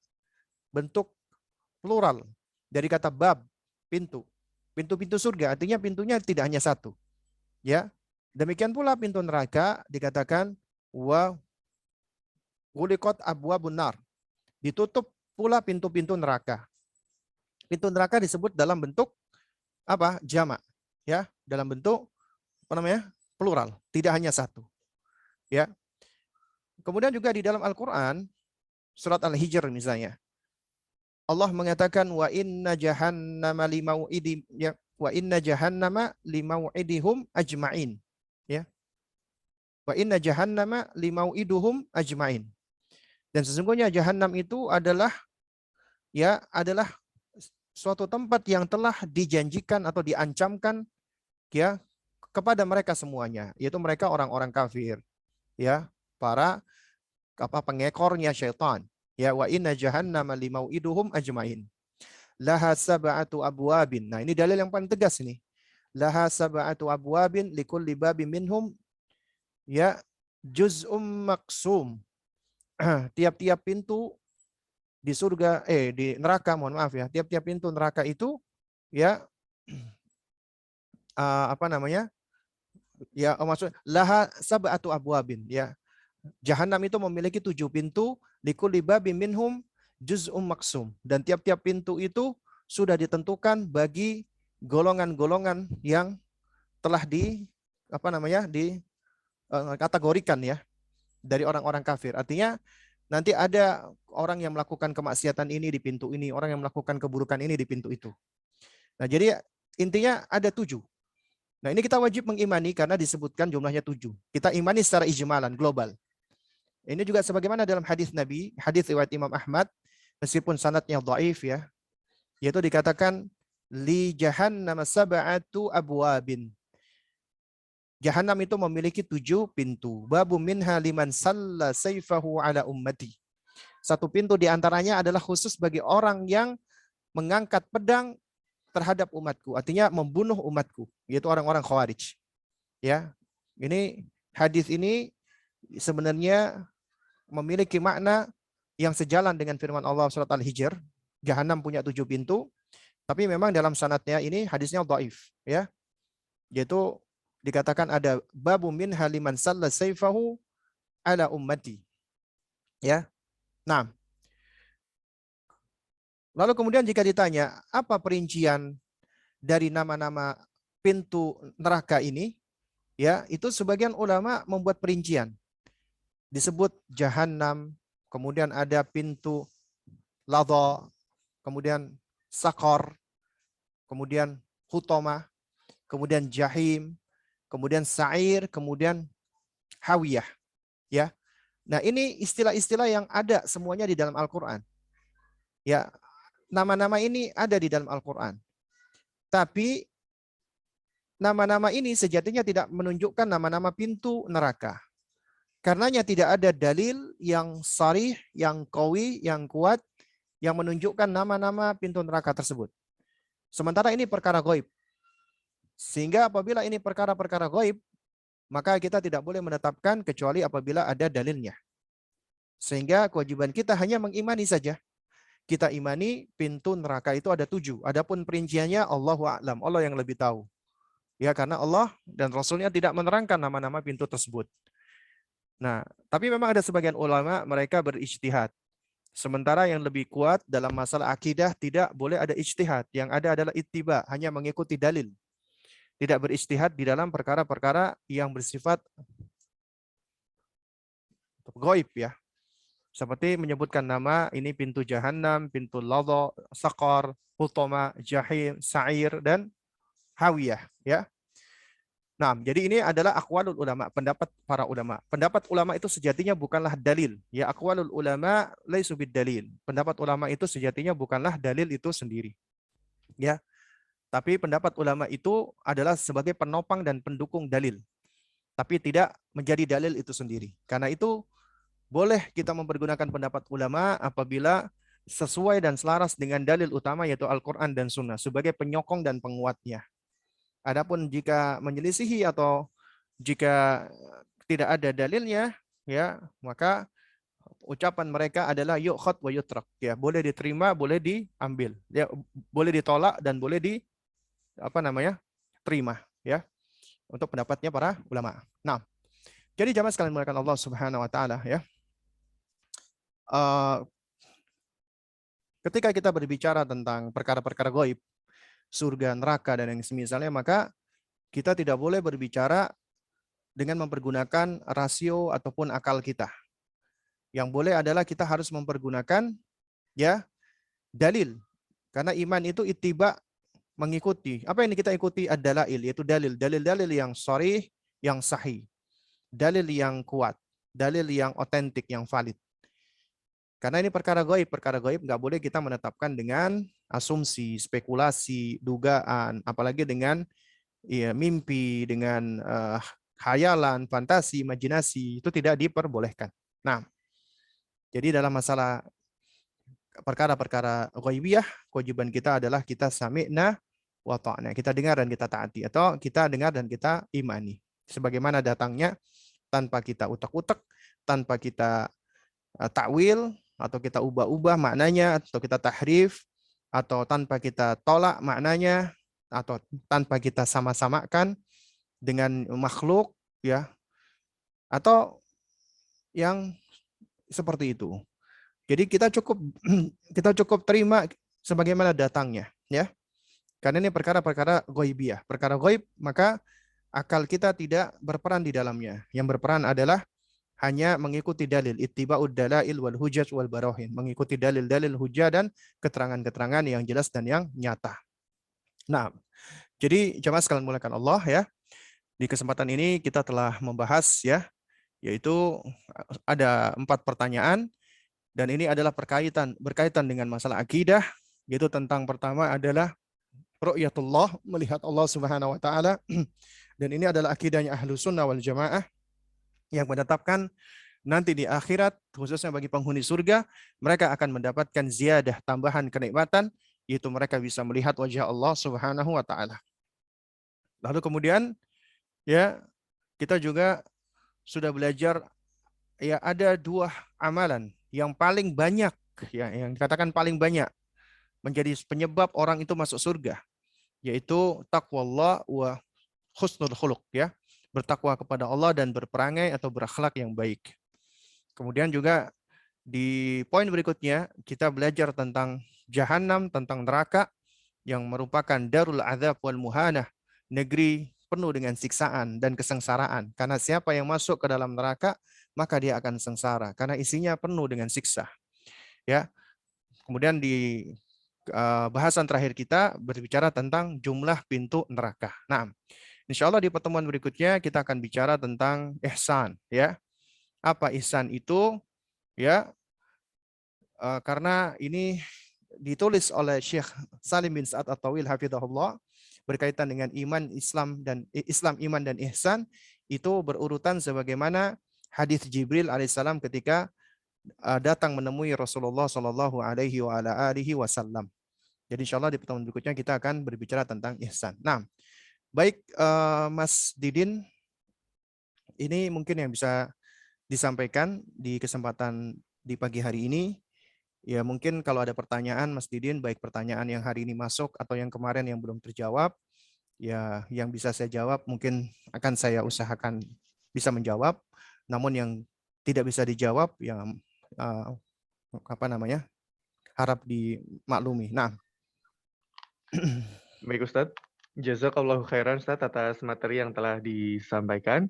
bentuk plural dari kata bab, pintu. Pintu-pintu surga artinya pintunya tidak hanya satu. Ya. Demikian pula pintu neraka dikatakan wa ghuliqat abwabun nar. Ditutup pula pintu-pintu neraka. Pintu neraka disebut dalam bentuk apa? Jamak, ya, dalam bentuk apa namanya? Plural, tidak hanya satu. Ya. Kemudian juga di dalam Al-Qur'an surat Al-Hijr misalnya, Allah mengatakan wa inna jahannama limau'idi ya wa inna jahannama limau'idihum ajma'in. Ya. Wa inna jahannama limau'iduhum ajma'in. Dan sesungguhnya jahanam itu adalah suatu tempat yang telah dijanjikan atau diancamkan ya kepada mereka semuanya, yaitu mereka orang-orang kafir, ya, para pengekornya syaitan. Ya, wa inna jahannama limau'iduhum ajmain. Laha sab'atu abwabin. Nah, ini dalil yang paling tegas ini. Laha sab'atu abwabin likulli babin minhum ya juz'um maksum. Tiap-tiap pintu di surga di neraka, mohon maaf ya, tiap-tiap pintu neraka itu ya apa namanya? Ya, maksud laha sab'atu abwabin, ya. Jahanam itu memiliki 7 pintu, likulli babin minhum juz'um maksum, dan tiap-tiap pintu itu sudah ditentukan bagi golongan-golongan yang telah kategorikan ya dari orang-orang kafir. Artinya nanti ada orang yang melakukan kemaksiatan ini di pintu ini, orang yang melakukan keburukan ini di pintu itu. Nah, jadi intinya ada 7. Nah, ini kita wajib mengimani karena disebutkan jumlahnya 7. Kita imani secara ijmalan, global. Ini juga sebagaimana dalam hadis Nabi, hadis riwayat Imam Ahmad, meskipun sanadnya dhaif ya, yaitu dikatakan li jahannam sab'atu abwabin. Jahannam itu memiliki 7 pintu. Babu minha liman salla sayfahu ala ummati. Satu pintu di antaranya adalah khusus bagi orang yang mengangkat pedang terhadap umatku, artinya membunuh umatku, yaitu orang-orang Khawarij. Ya. Ini hadis ini sebenarnya memiliki makna yang sejalan dengan firman Allah surat Al-Hijr. Jahannam punya 7 pintu, tapi memang dalam sanadnya ini hadisnya dhaif ya. Yaitu dikatakan ada babu min haliman salla sayfahu ala ummati. Ya. Nah. Lalu kemudian jika ditanya apa perincian dari nama-nama pintu neraka ini, ya, itu sebagian ulama membuat perincian. Disebut Jahannam, kemudian ada pintu Ladha, kemudian Sakor, kemudian Hutoma, kemudian Jahim, kemudian Sa'ir, kemudian Hawiyah. Ya. Nah, ini istilah-istilah yang ada semuanya di dalam Al-Qur'an. Ya, nama-nama ini ada di dalam Al-Qur'an. Tapi nama-nama ini sejatinya tidak menunjukkan nama-nama pintu neraka. Karenanya tidak ada dalil yang sharih, yang qawi, yang kuat, yang menunjukkan nama-nama pintu neraka tersebut. Sementara ini perkara gaib. Sehingga apabila ini perkara-perkara gaib, maka kita tidak boleh menetapkan kecuali apabila ada dalilnya. Sehingga kewajiban kita hanya mengimani saja. Kita imani pintu neraka itu ada 7. Adapun perinciannya Allahu a'lam, Allah yang lebih tahu. Ya, karena Allah dan Rasulnya tidak menerangkan nama-nama pintu tersebut. Nah, tapi memang ada sebagian ulama mereka berijtihad. Sementara yang lebih kuat dalam masalah akidah tidak boleh ada ijtihad. Yang ada adalah ittiba, hanya mengikuti dalil. Tidak berijtihad di dalam perkara-perkara yang bersifat gaib ya. Seperti menyebutkan nama ini pintu Jahannam, pintu Ladha, Sakar, Hutoma, Jahim, Sa'ir, dan Hawiyah ya. Nah, jadi ini adalah aqwalul ulama, pendapat para ulama. Pendapat ulama itu sejatinya bukanlah dalil. Ya, aqwalul ulama laisu bid-dalil. Pendapat ulama itu sejatinya bukanlah dalil itu sendiri. Ya. Tapi pendapat ulama itu adalah sebagai penopang dan pendukung dalil. Tapi tidak menjadi dalil itu sendiri. Karena itu boleh kita mempergunakan pendapat ulama apabila sesuai dan selaras dengan dalil utama yaitu Al-Quran dan Sunnah sebagai penyokong dan penguatnya. Adapun jika menyelisihi atau jika tidak ada dalilnya, ya maka ucapan mereka adalah yu'khad wa yutrak, ya boleh diterima, boleh diambil, ya boleh ditolak dan boleh terima, ya untuk pendapatnya para ulama. Nah, jadi jamaah sekalian muliakan Allah Subhanahu wa taala, ya. Eh, ketika kita berbicara tentang perkara-perkara gaib, surga, neraka dan yang semisalnya, maka kita tidak boleh berbicara dengan mempergunakan rasio ataupun akal kita. Yang boleh adalah kita harus mempergunakan, ya, dalil. Karena iman itu ittiba, mengikuti. Apa yang kita ikuti adalah yaitu dalil-dalil yang sharih, yang sahih. Dalil yang kuat, dalil yang otentik, yang valid. Karena ini perkara gaib nggak boleh kita menetapkan dengan asumsi, spekulasi, dugaan, apalagi dengan mimpi, dengan khayalan, fantasi, imajinasi, itu tidak diperbolehkan. Nah, jadi dalam masalah perkara-perkara ghaibiyah, kewajiban kita adalah kita sami'na wa ta'na. Kita dengar dan kita taati, atau kita dengar dan kita imani. Sebagaimana datangnya, tanpa kita utak-utak, tanpa kita takwil, atau kita ubah-ubah maknanya, atau kita tahrif, atau tanpa kita tolak maknanya, atau tanpa kita sama-samakan dengan makhluk, ya, atau yang seperti itu. Jadi kita cukup terima sebagaimana datangnya, ya. Karena ini perkara-perkara ghaibiyah, perkara ghaib, maka akal kita tidak berperan di dalamnya. Yang berperan adalah hanya mengikuti dalil, ittiba'ud dalail wal hujjaj wal barahin, mengikuti dalil-dalil, hujah dan keterangan-keterangan yang jelas dan yang nyata. Nah, jadi jemaah sekalian muliakan Allah, ya. Di kesempatan ini kita telah membahas, ya, yaitu ada 4 pertanyaan, dan ini adalah berkaitan dengan masalah akidah, yaitu tentang pertama adalah ru'yatullah, melihat Allah Subhanahu wa taala. Dan ini adalah akidahnya Ahlus Sunnah wal Jamaah yang menetapkan nanti di akhirat, khususnya bagi penghuni surga, mereka akan mendapatkan ziyadah, tambahan kenikmatan, yaitu mereka bisa melihat wajah Allah Subhanahu wa taala. Lalu kemudian, ya, kita juga sudah belajar, ya, ada 2 amalan yang paling banyak, ya, yang dikatakan paling banyak menjadi penyebab orang itu masuk surga, yaitu taqwallah wa husnul khuluq, ya, bertakwa kepada Allah dan berperangai atau berakhlak yang baik. Kemudian juga di poin berikutnya kita belajar tentang jahanam, tentang neraka yang merupakan darul azab wal muhanah, negeri penuh dengan siksaan dan kesengsaraan. Karena siapa yang masuk ke dalam neraka, maka dia akan sengsara karena isinya penuh dengan siksa. Ya. Kemudian di bahasan terakhir kita berbicara tentang jumlah pintu neraka. Nah, insya Allah di pertemuan berikutnya kita akan bicara tentang ihsan, ya. Apa ihsan itu? Ya, karena ini ditulis oleh Syekh Salim bin Sa'ad At-Tawil hafizahullah, berkaitan dengan iman, Islam, iman dan ihsan, itu berurutan sebagaimana hadis Jibril alaihissalam ketika datang menemui Rasulullah Shallallahu alaihi wasallam. Jadi insyaallah di pertemuan berikutnya kita akan berbicara tentang ihsan. Nah, baik Mas Didin, ini mungkin yang bisa disampaikan di kesempatan di pagi hari ini. Ya, mungkin kalau ada pertanyaan Mas Didin, baik pertanyaan yang hari ini masuk atau yang kemarin yang belum terjawab, ya yang bisa saya jawab mungkin akan saya usahakan bisa menjawab. Namun yang tidak bisa dijawab, yang harap dimaklumi. Nah, Baik Ustadz, jazakallahu khairan Ustadz atas materi yang telah disampaikan.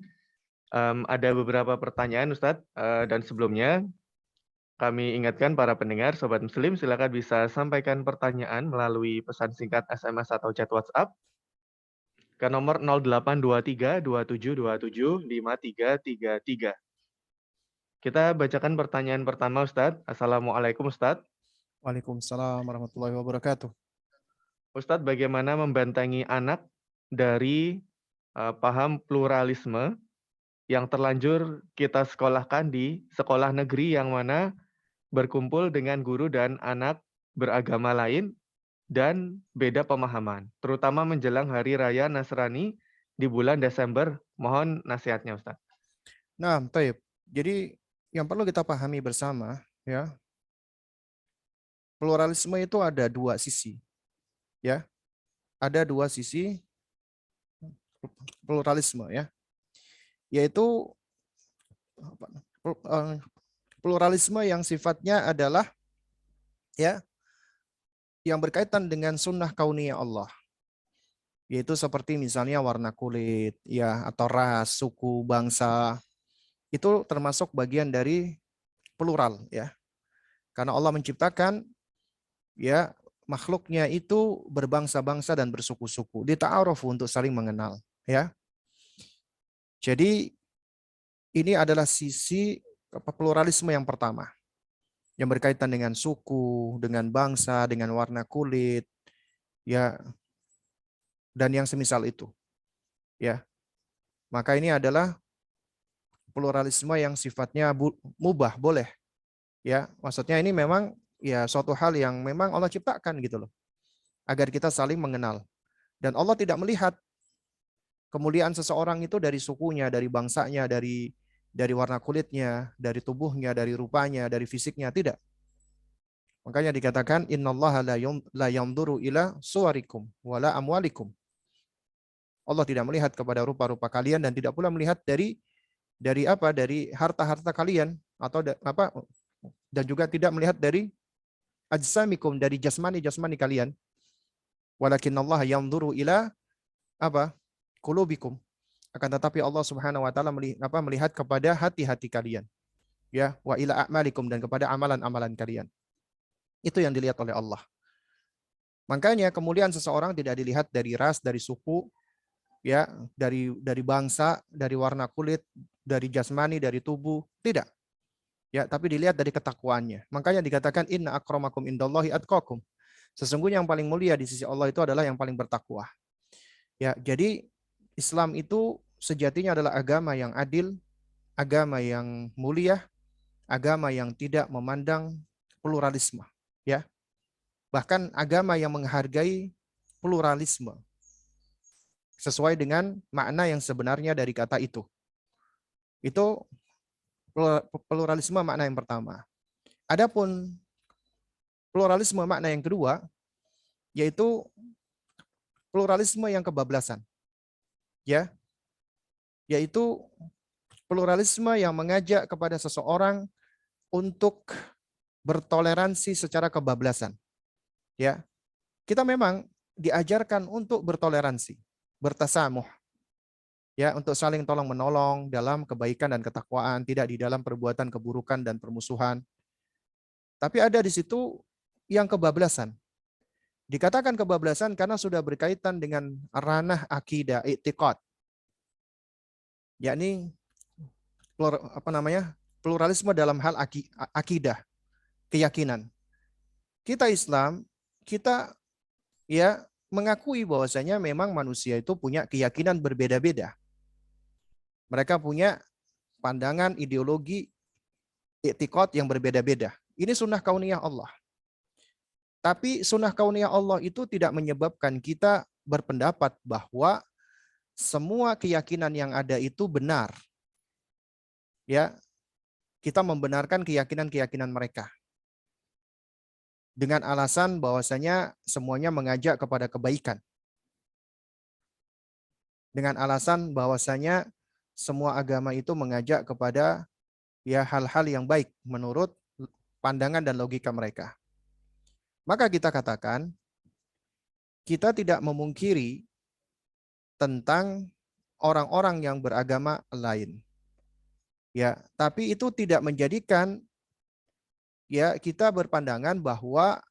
Ada beberapa pertanyaan Ustadz, dan sebelumnya kami ingatkan para pendengar, Sobat Muslim, silakan bisa sampaikan pertanyaan melalui pesan singkat SMS atau chat WhatsApp ke nomor 0823 2727 5333. Kita bacakan pertanyaan pertama Ustadz. Assalamualaikum Ustadz. Waalaikumsalam warahmatullahi wabarakatuh. Ustadz, bagaimana membentengi anak dari paham pluralisme yang terlanjur kita sekolahkan di sekolah negeri yang mana berkumpul dengan guru dan anak beragama lain dan beda pemahaman, terutama menjelang Hari Raya Nasrani di bulan Desember. Mohon nasihatnya, Ustaz. Nah, baik. Jadi yang perlu kita pahami bersama, ya, pluralisme itu ada dua sisi, ya. Ada dua sisi pluralisme, ya, yaitu pluralisme yang sifatnya adalah, ya, yang berkaitan dengan sunnah kauniyah Allah, yaitu seperti misalnya warna kulit, ya, atau ras, suku, bangsa, itu termasuk bagian dari plural, ya. Karena Allah menciptakan, ya, makhluknya itu berbangsa-bangsa dan bersuku-suku, dita'arufu untuk saling mengenal, ya. Jadi ini adalah sisi pluralisme yang pertama, yang berkaitan dengan suku, dengan bangsa, dengan warna kulit, ya, dan yang semisal itu, ya. Maka ini adalah pluralisme yang sifatnya mubah, boleh, ya. Maksudnya ini memang ya suatu hal yang memang Allah ciptakan gitu loh, agar kita saling mengenal. Dan Allah tidak melihat kemuliaan seseorang itu dari sukunya, dari bangsanya, dari warna kulitnya, dari tubuhnya, dari rupanya, dari fisiknya, tidak. Makanya dikatakan innallaha la yanzuru ila suwarikum wala amwalikum. Allah tidak melihat kepada rupa-rupa kalian dan tidak pula melihat dari apa? Dari harta-harta kalian atau apa? Dan juga tidak melihat dari ajsamikum, dari jasmani-jasmani kalian. Walakinallaha yanzuru ila apa? Qulubikum. Akan tetapi Allah Subhanahu wa taala melihat kepada hati-hati kalian. Ya, wa ila a'malikum, dan kepada amalan-amalan kalian. Itu yang dilihat oleh Allah. Makanya kemuliaan seseorang tidak dilihat dari ras, dari suku, ya, dari bangsa, dari warna kulit, dari jasmani, dari tubuh, tidak. Ya, tapi dilihat dari ketakwaannya. Makanya dikatakan inna akramakum indallahi atqakum. Sesungguhnya yang paling mulia di sisi Allah itu adalah yang paling bertakwa. Ya, jadi Islam itu sejatinya adalah agama yang adil, agama yang mulia, agama yang tidak memandang pluralisme, ya. Bahkan agama yang menghargai pluralisme sesuai dengan makna yang sebenarnya dari kata itu. Itu pluralisme makna yang pertama. Adapun pluralisme makna yang kedua, yaitu pluralisme yang kebablasan, ya, yaitu pluralisme yang mengajak kepada seseorang untuk bertoleransi secara kebablasan, ya. Kita memang diajarkan untuk bertoleransi, bertasamuh, ya, untuk saling tolong menolong dalam kebaikan dan ketakwaan, tidak di dalam perbuatan keburukan dan permusuhan. Tapi ada di situ yang kebablasan. Dikatakan kebablasan karena sudah berkaitan dengan ranah akidah, i'tiqad, yakni pluralisme dalam hal akidah, keyakinan. Kita Islam, kita, ya, mengakui bahwasanya memang manusia itu punya keyakinan berbeda-beda. Mereka punya pandangan, ideologi, i'tiqad yang berbeda-beda. Ini sunnah kauniyah Allah. Tapi sunnah kauniyah Allah itu tidak menyebabkan kita berpendapat bahwa semua keyakinan yang ada itu benar. Ya, kita membenarkan keyakinan-keyakinan mereka dengan alasan bahwasanya semuanya mengajak kepada kebaikan. Dengan alasan bahwasanya semua agama itu mengajak kepada, ya, hal-hal yang baik menurut pandangan dan logika mereka. Maka kita katakan, kita tidak memungkiri tentang orang-orang yang beragama lain. Ya, tapi itu tidak menjadikan, ya, kita berpandangan bahwa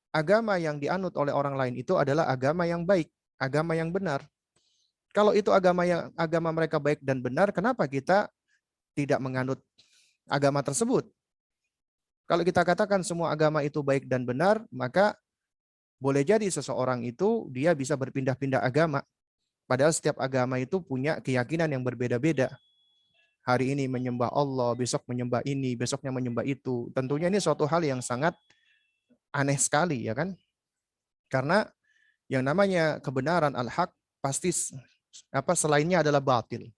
agama yang dianut oleh orang lain itu adalah agama yang baik, agama yang benar. Kalau itu agama mereka baik dan benar, kenapa kita tidak menganut agama tersebut? Kalau kita katakan semua agama itu baik dan benar, maka boleh jadi seseorang itu dia bisa berpindah-pindah agama. Padahal setiap agama itu punya keyakinan yang berbeda-beda. Hari ini menyembah Allah, besok menyembah ini, besoknya menyembah itu. Tentunya ini suatu hal yang sangat aneh sekali, ya kan? Karena yang namanya kebenaran al-haq pasti selainnya adalah batil,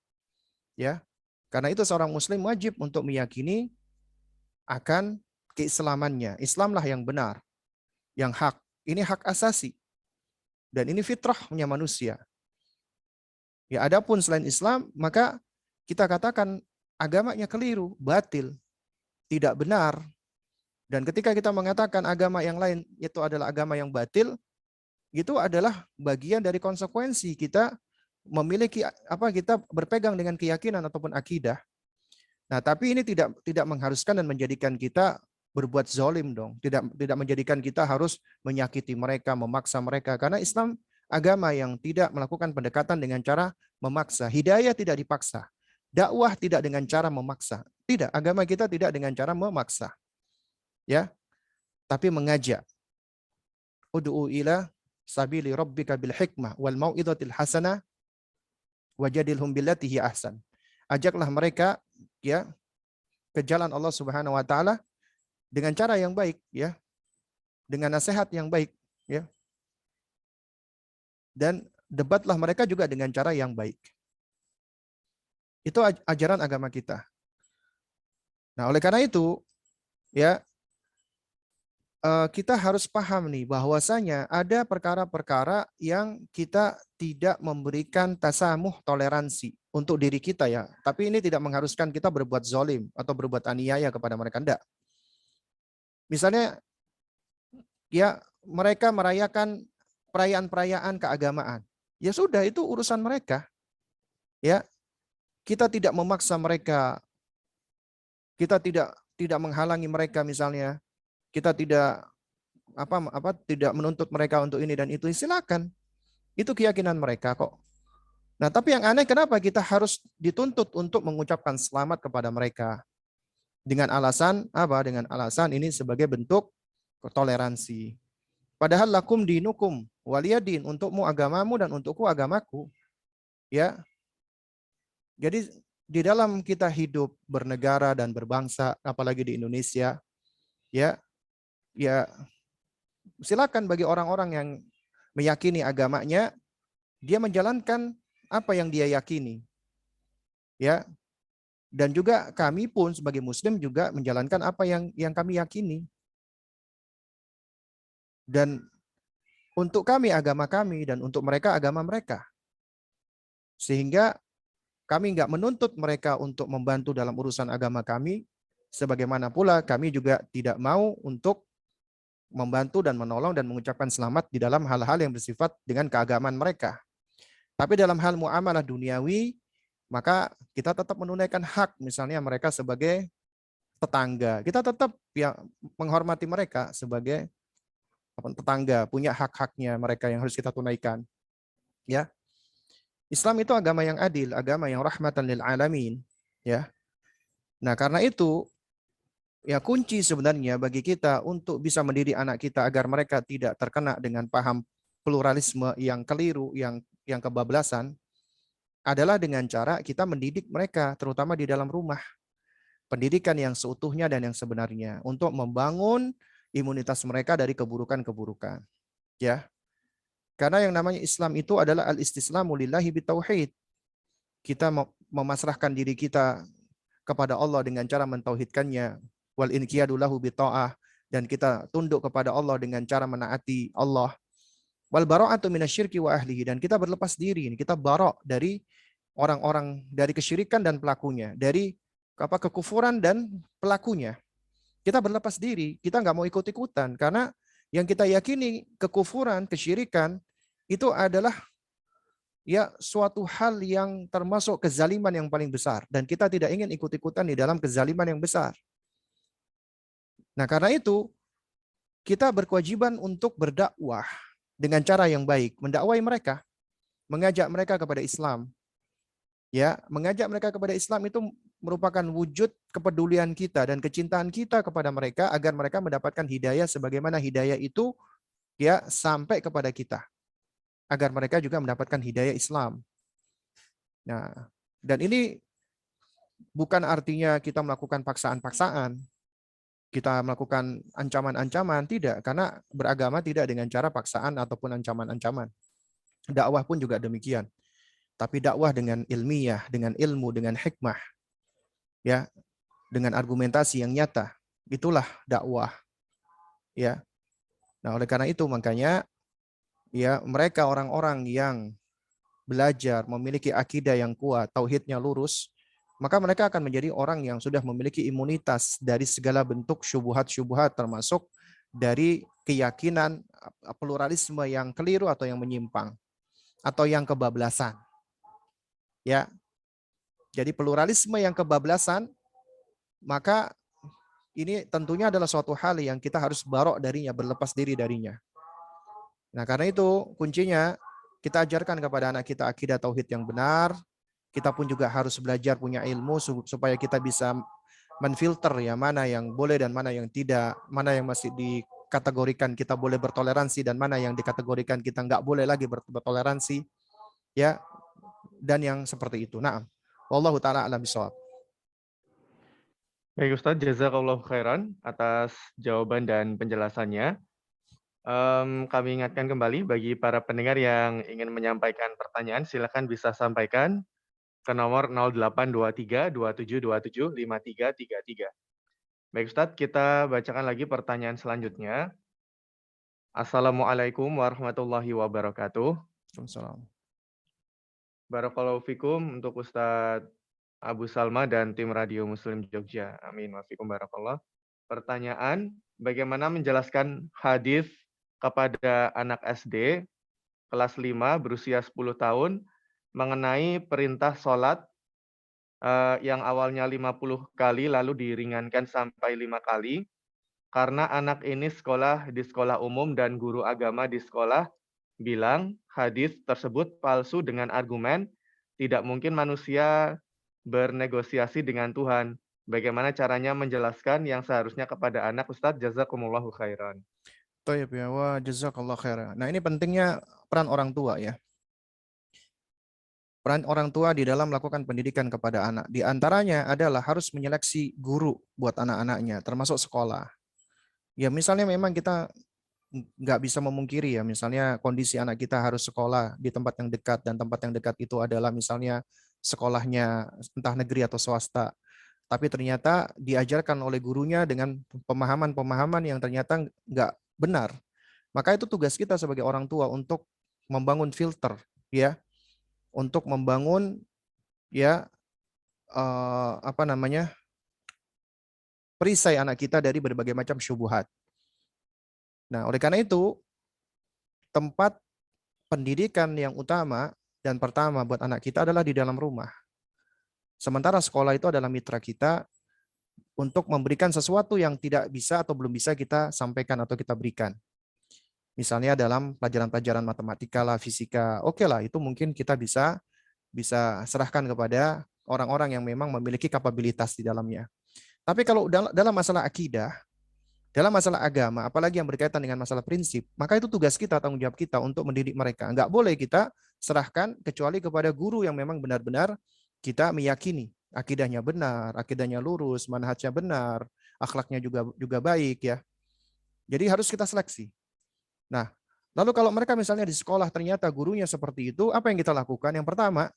ya. Karena itu seorang muslim wajib untuk meyakini akan keislamannya. Islamlah yang benar, yang hak. Ini hak asasi dan ini fitrahnya manusia. Ya, adapun selain Islam, maka kita katakan agamanya keliru, batil, tidak benar. Dan ketika kita mengatakan agama yang lain itu adalah agama yang batil, itu adalah bagian dari konsekuensi kita memiliki kita berpegang dengan keyakinan ataupun akidah. Nah, tapi ini tidak mengharuskan dan menjadikan kita berbuat zalim dong. Tidak menjadikan kita harus menyakiti mereka, memaksa mereka, karena Islam agama yang tidak melakukan pendekatan dengan cara memaksa. Hidayah tidak dipaksa. Dakwah tidak dengan cara memaksa. Tidak, agama kita tidak dengan cara memaksa. Ya, tapi mengajak. Ud'u ila sabili rabbika bil hikmah wal mau'izatil hasanah wajadilhum billati hi ahsan. Ajaklah mereka ya ke jalan Allah Subhanahu wa taala dengan cara yang baik, ya. Dengan nasihat yang baik, ya. Dan debatlah mereka juga dengan cara yang baik. Itu ajaran agama kita. Nah, oleh karena itu, ya, kita harus paham nih bahwasanya ada perkara-perkara yang kita tidak memberikan tasamuh, toleransi untuk diri kita, ya. Tapi ini tidak mengharuskan kita berbuat zalim atau berbuat aniaya kepada mereka, enggak. Misalnya, ya, mereka merayakan perayaan-perayaan keagamaan. Ya sudah, itu urusan mereka. Ya, kita tidak memaksa mereka. Kita tidak menghalangi mereka misalnya. Kita tidak tidak menuntut mereka untuk ini dan itu. Silakan. Itu keyakinan mereka kok. Nah, tapi yang aneh kenapa kita harus dituntut untuk mengucapkan selamat kepada mereka? Dengan alasan apa? Dengan alasan ini sebagai bentuk toleransi. Padahal lakum dinukum waliyadin, untukmu agamamu dan untukku agamaku. Ya. Jadi di dalam kita hidup bernegara dan berbangsa, apalagi di Indonesia, ya silakan bagi orang-orang yang meyakini agamanya, dia menjalankan apa yang dia yakini. Ya. Dan juga kami pun sebagai muslim juga menjalankan apa yang kami yakini. Dan untuk kami agama kami dan untuk mereka agama mereka. Sehingga kami nggak menuntut mereka untuk membantu dalam urusan agama kami, sebagaimana pula kami juga tidak mau untuk membantu dan menolong dan mengucapkan selamat di dalam hal-hal yang bersifat dengan keagamaan mereka. Tapi dalam hal muamalah duniawi, maka kita tetap menunaikan hak, misalnya mereka sebagai tetangga. Kita tetap ya menghormati mereka sebagai tetangga, punya hak-haknya mereka yang harus kita tunaikan. Ya. Islam itu agama yang adil, agama yang rahmatan lil alamin, ya. Nah, karena itu ya kunci sebenarnya bagi kita untuk bisa mendidik anak kita agar mereka tidak terkena dengan paham pluralisme yang keliru, yang kebablasan, adalah dengan cara kita mendidik mereka, terutama di dalam rumah. Pendidikan yang seutuhnya dan yang sebenarnya untuk membangun imunitas mereka dari keburukan-keburukan. Ya. Karena yang namanya Islam itu adalah al-istislamu lillahi bitauhid. Kita memasrahkan diri kita kepada Allah dengan cara mentauhidkannya, wal inqiyadu lahu bita'ah, dan kita tunduk kepada Allah dengan cara menaati Allah. Wal bara'atu minasyirki wa ahlihi, dan kita berlepas diri, kita bara' dari orang-orang, dari kesyirikan dan pelakunya, dari kekufuran dan pelakunya. Kita berlepas diri, kita nggak mau ikut-ikutan, karena yang kita yakini kekufuran, kesyirikan itu adalah ya suatu hal yang termasuk kezaliman yang paling besar, dan kita tidak ingin ikut-ikutan di dalam kezaliman yang besar. Nah, karena itu kita berkewajiban untuk berdakwah dengan cara yang baik, mendakwai mereka, mengajak mereka kepada Islam. Ya, mengajak mereka kepada Islam itu merupakan wujud kepedulian kita dan kecintaan kita kepada mereka agar mereka mendapatkan hidayah sebagaimana hidayah itu ya sampai kepada kita. Agar mereka juga mendapatkan hidayah Islam. Nah, dan ini bukan artinya kita melakukan paksaan-paksaan, kita melakukan ancaman-ancaman, tidak, karena beragama tidak dengan cara paksaan ataupun ancaman-ancaman. Dakwah pun juga demikian. Tapi dakwah dengan ilmiah, dengan ilmu, dengan hikmah, ya, dengan argumentasi yang nyata, itulah dakwah, ya. Nah, oleh karena itu makanya ya mereka orang-orang yang belajar memiliki akidah yang kuat, tauhidnya lurus, maka mereka akan menjadi orang yang sudah memiliki imunitas dari segala bentuk syubhat-syubhat, termasuk dari keyakinan pluralisme yang keliru atau yang menyimpang atau yang kebablasan. Ya. Jadi pluralisme yang kebablasan, maka ini tentunya adalah suatu hal yang kita harus barok darinya, berlepas diri darinya. Nah, karena itu kuncinya kita ajarkan kepada anak kita akidah tauhid yang benar. Kita pun juga harus belajar punya ilmu supaya kita bisa menfilter ya mana yang boleh dan mana yang tidak, mana yang masih dikategorikan kita boleh bertoleransi dan mana yang dikategorikan kita nggak boleh lagi bertoleransi, ya, dan yang seperti itu. Nah, wallahu taala alam bisawab. Baik Ustadz, jazakallahu khairan atas jawaban dan penjelasannya. Kami ingatkan kembali bagi para pendengar yang ingin menyampaikan pertanyaan, silakan bisa sampaikan ke nomor 0823 2727 5333. Baik Ustadz, kita bacakan lagi pertanyaan selanjutnya. Assalamualaikum warahmatullahi wabarakatuh. Waalaikumsalam. Barakallahu fikum untuk Ustadz Abu Salma dan tim Radio Muslim Jogja. Amin wa fikum barakallah. Pertanyaan, bagaimana menjelaskan hadis kepada anak SD kelas 5 berusia 10 tahun mengenai perintah sholat yang awalnya 50 kali lalu diringankan sampai 5 kali karena anak ini sekolah di sekolah umum dan guru agama di sekolah bilang hadis tersebut palsu dengan argumen tidak mungkin manusia bernegosiasi dengan Tuhan. Bagaimana caranya menjelaskan yang seharusnya kepada anak, Ustadz? Jazakumullahu khairan. Tayyib ya, wa jazakallah khairan. Nah, ini pentingnya peran orang tua ya. Peran orang tua di dalam melakukan pendidikan kepada anak. Di antaranya adalah harus menyeleksi guru buat anak-anaknya, termasuk sekolah. Ya, misalnya memang kita nggak bisa memungkiri ya, misalnya kondisi anak kita harus sekolah di tempat yang dekat, dan tempat yang dekat itu adalah misalnya sekolahnya entah negeri atau swasta. Tapi ternyata diajarkan oleh gurunya dengan pemahaman-pemahaman yang ternyata nggak benar. Maka itu tugas kita sebagai orang tua untuk membangun filter, ya, untuk membangun ya perisai anak kita dari berbagai macam syubhat. Nah, oleh karena itu tempat pendidikan yang utama dan pertama buat anak kita adalah di dalam rumah. Sementara sekolah itu adalah mitra kita untuk memberikan sesuatu yang tidak bisa atau belum bisa kita sampaikan atau kita berikan. Misalnya dalam pelajaran-pelajaran matematika lah, fisika, oke lah, itu mungkin kita bisa serahkan kepada orang-orang yang memang memiliki kapabilitas di dalamnya. Tapi kalau dalam masalah akidah, dalam masalah agama, apalagi yang berkaitan dengan masalah prinsip, maka itu tugas kita, tanggung jawab kita untuk mendidik mereka. Enggak boleh kita serahkan kecuali kepada guru yang memang benar-benar kita meyakini akidahnya benar, akidahnya lurus, manhajnya benar, akhlaknya juga baik ya. Jadi harus kita seleksi. Nah, lalu kalau mereka misalnya di sekolah ternyata gurunya seperti itu, apa yang kita lakukan? Yang pertama,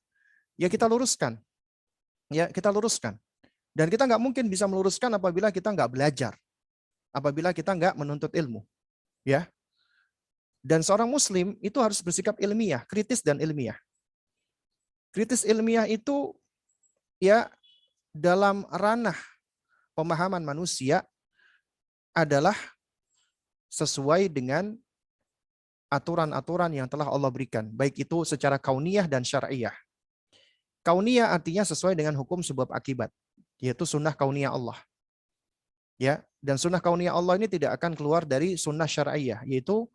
ya kita luruskan. Ya, kita luruskan. Dan kita nggak mungkin bisa meluruskan apabila kita nggak belajar. Apabila kita nggak menuntut ilmu. Ya. Dan seorang muslim itu harus bersikap ilmiah, kritis dan ilmiah. Kritis ilmiah itu ya dalam ranah pemahaman manusia adalah sesuai dengan aturan-aturan yang telah Allah berikan, baik itu secara kauniyah dan syar'iyah. Kauniyah artinya sesuai dengan hukum sebab akibat, yaitu sunnah kauniyah Allah. Ya, dan sunnah kauniyah Allah ini tidak akan keluar dari sunnah syar'iyah, yaitu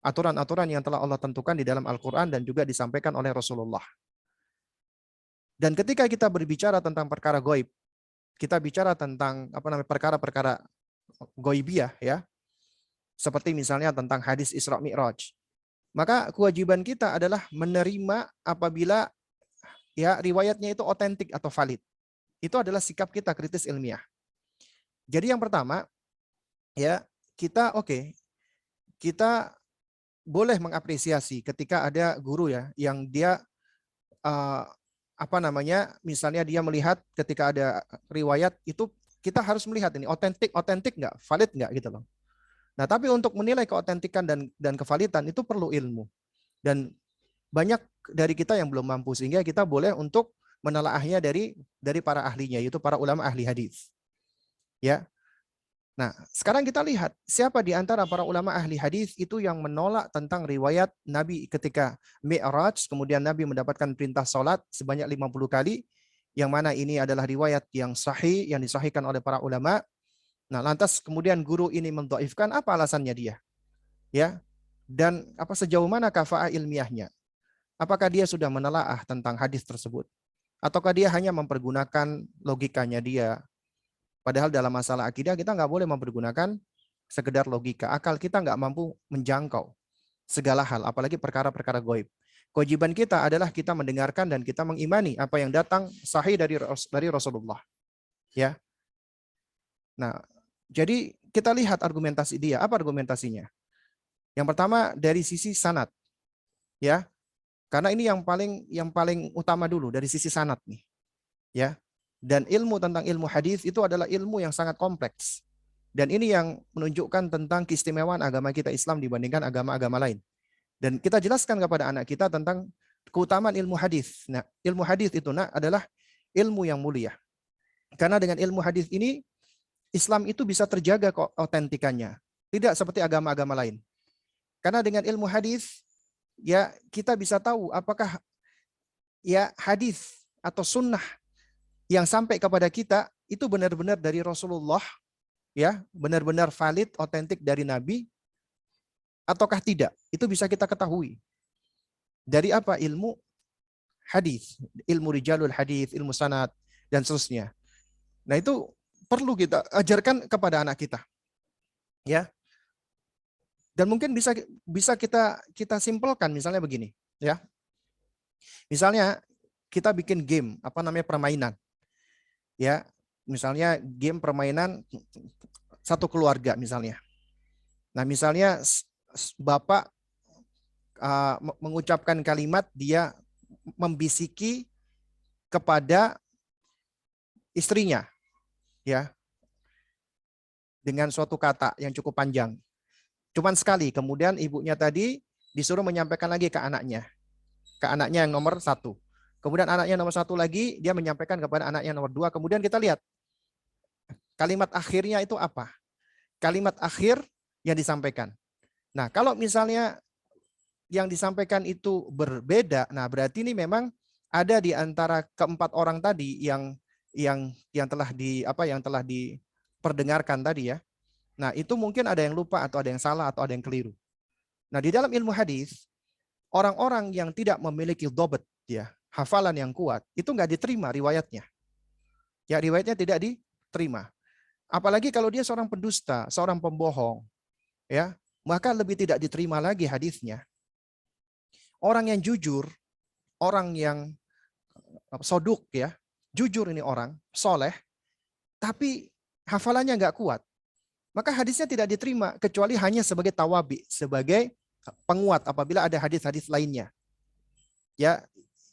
aturan-aturan yang telah Allah tentukan di dalam Al-Quran dan juga disampaikan oleh Rasulullah. Dan ketika kita berbicara tentang perkara gaib, kita bicara tentang perkara-perkara ghaibiyah ya. Seperti misalnya tentang hadis Isra Mi'raj. Maka kewajiban kita adalah menerima apabila ya riwayatnya itu otentik atau valid. Itu adalah sikap kita kritis ilmiah. Jadi yang pertama, ya, kita kita boleh mengapresiasi ketika ada guru ya yang dia eh, misalnya dia melihat ketika ada riwayat itu, kita harus melihat ini otentik nggak, valid nggak gitu loh. Nah, tapi untuk menilai keotentikan dan kevalidan itu perlu ilmu. Dan banyak dari kita yang belum mampu, sehingga kita boleh untuk menelaahnya dari para ahlinya, yaitu para ulama ahli hadis. Ya. Nah, sekarang kita lihat siapa di antara para ulama ahli hadis itu yang menolak tentang riwayat Nabi ketika Mi'raj, kemudian Nabi mendapatkan perintah salat sebanyak 50 kali, yang mana ini adalah riwayat yang sahih, yang disahihkan oleh para ulama. Nah, lantas kemudian guru ini mendhaifkan, apa alasannya dia? Ya. Dan sejauh mana kafa'ah ilmiahnya? Apakah dia sudah menelaah tentang hadis tersebut? Ataukah dia hanya mempergunakan logikanya dia? Padahal dalam masalah akidah kita nggak boleh mempergunakan sekedar logika. Akal kita nggak mampu menjangkau segala hal, apalagi perkara-perkara gaib. Kewajiban kita adalah kita mendengarkan dan kita mengimani apa yang datang sahih dari Rasulullah. Ya. Nah, jadi kita lihat argumentasi dia. Apa argumentasinya? Yang pertama dari sisi sanad. Ya. Karena ini yang paling utama dulu dari sisi sanad nih. Ya. Dan ilmu tentang ilmu hadis itu adalah ilmu yang sangat kompleks. Dan ini yang menunjukkan tentang keistimewaan agama kita Islam dibandingkan agama-agama lain. Dan kita jelaskan kepada anak kita tentang keutamaan ilmu hadis. Nah, ilmu hadis itu adalah ilmu yang mulia. Karena dengan ilmu hadis ini Islam itu bisa terjaga keotentikannya. Tidak seperti agama-agama lain. Karena dengan ilmu hadis ya kita bisa tahu apakah ya hadis atau sunnah yang sampai kepada kita itu benar-benar dari Rasulullah, ya, benar-benar valid, otentik dari Nabi, ataukah tidak? Itu bisa kita ketahui. Dari apa? Ilmu hadis, ilmu rijalul hadis, ilmu sanad, dan seterusnya. Nah, itu perlu kita ajarkan kepada anak kita. Ya. Dan mungkin bisa kita simpelkan misalnya begini, ya. Misalnya kita bikin game, permainan. Ya, misalnya game permainan satu keluarga misalnya. Nah, misalnya bapak mengucapkan kalimat, dia membisiki kepada istrinya, ya, dengan suatu kata yang cukup panjang. Cuman sekali, kemudian ibunya tadi disuruh menyampaikan lagi ke anaknya yang nomor 1. Kemudian anaknya nomor 1 lagi, dia menyampaikan kepada anaknya nomor 2. Kemudian kita lihat kalimat akhirnya itu apa? Kalimat akhir yang disampaikan. Nah, kalau misalnya yang disampaikan itu berbeda, nah berarti ini memang ada di antara keempat orang tadi yang telah diperdengarkan tadi ya. Nah, itu mungkin ada yang lupa atau ada yang salah atau ada yang keliru. Nah, di dalam ilmu hadis, orang-orang yang tidak memiliki dhabt, ya, hafalan yang kuat, itu nggak diterima riwayatnya. Ya, riwayatnya tidak diterima. Apalagi kalau dia seorang pendusta, seorang pembohong, ya, maka lebih tidak diterima lagi hadisnya. Orang yang jujur, orang yang soduk, ya, jujur ini orang, soleh, tapi hafalannya nggak kuat, maka hadisnya tidak diterima kecuali hanya sebagai tawabi, sebagai penguat apabila ada hadis-hadis lainnya, ya,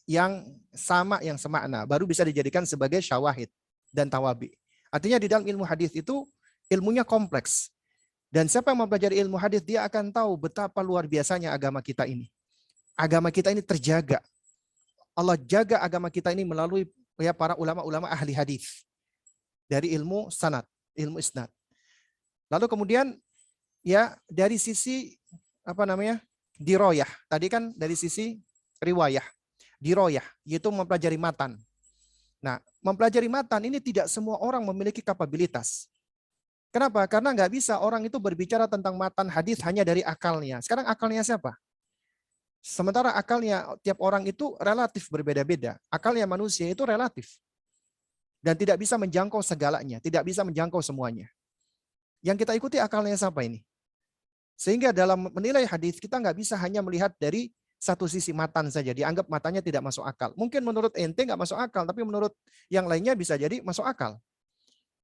yang sama, yang semakna, baru bisa dijadikan sebagai syawahid dan tawabi. Artinya di dalam ilmu hadis itu ilmunya kompleks. Dan siapa yang mempelajari ilmu hadis, dia akan tahu betapa luar biasanya agama kita ini. Agama kita ini terjaga. Allah jaga agama kita ini melalui ya para ulama-ulama ahli hadis. Dari ilmu sanad, ilmu isnad. Lalu kemudian ya dari sisi diroyah. Tadi kan dari sisi riwayah. Diroyah, yaitu mempelajari matan. Nah, mempelajari matan ini tidak semua orang memiliki kapabilitas. Kenapa? Karena nggak bisa orang itu berbicara tentang matan hadis hanya dari akalnya. Sekarang akalnya siapa? Sementara akalnya tiap orang itu relatif berbeda-beda. Akalnya manusia itu relatif. Dan tidak bisa menjangkau segalanya, tidak bisa menjangkau semuanya. Yang kita ikuti akalnya siapa ini? Sehingga dalam menilai hadis kita nggak bisa hanya melihat dari satu sisi matan saja, dianggap matanya tidak masuk akal. Mungkin menurut ente nggak masuk akal, tapi menurut yang lainnya bisa jadi masuk akal.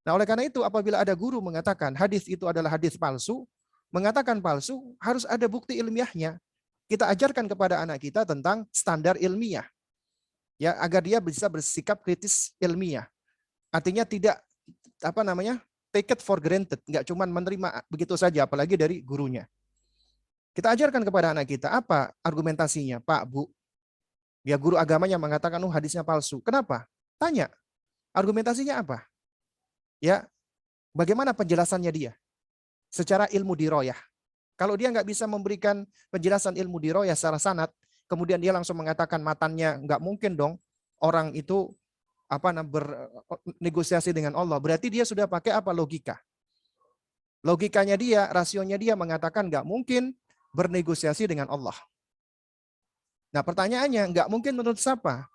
Nah, oleh karena itu apabila ada guru mengatakan hadis itu adalah hadis palsu, mengatakan palsu, harus ada bukti ilmiahnya. Kita ajarkan kepada anak kita tentang standar ilmiah, ya, agar dia bisa bersikap kritis ilmiah. Artinya tidak take it for granted, nggak cuma menerima begitu saja, apalagi dari gurunya. Kita ajarkan kepada anak kita apa argumentasinya, Pak, Bu. Ya, guru agamanya mengatakan hadisnya palsu. Kenapa? Tanya, argumentasinya apa? Ya, bagaimana penjelasannya dia? Secara ilmu diroyah. Kalau dia nggak bisa memberikan penjelasan ilmu diroyah secara sanad, kemudian dia langsung mengatakan matannya, nggak mungkin dong orang itu bernegosiasi dengan Allah. Berarti dia sudah pakai apa? Logika. Logikanya dia, rasionya dia mengatakan nggak mungkin bernegosiasi dengan Allah. Nah, pertanyaannya, nggak mungkin menurut siapa?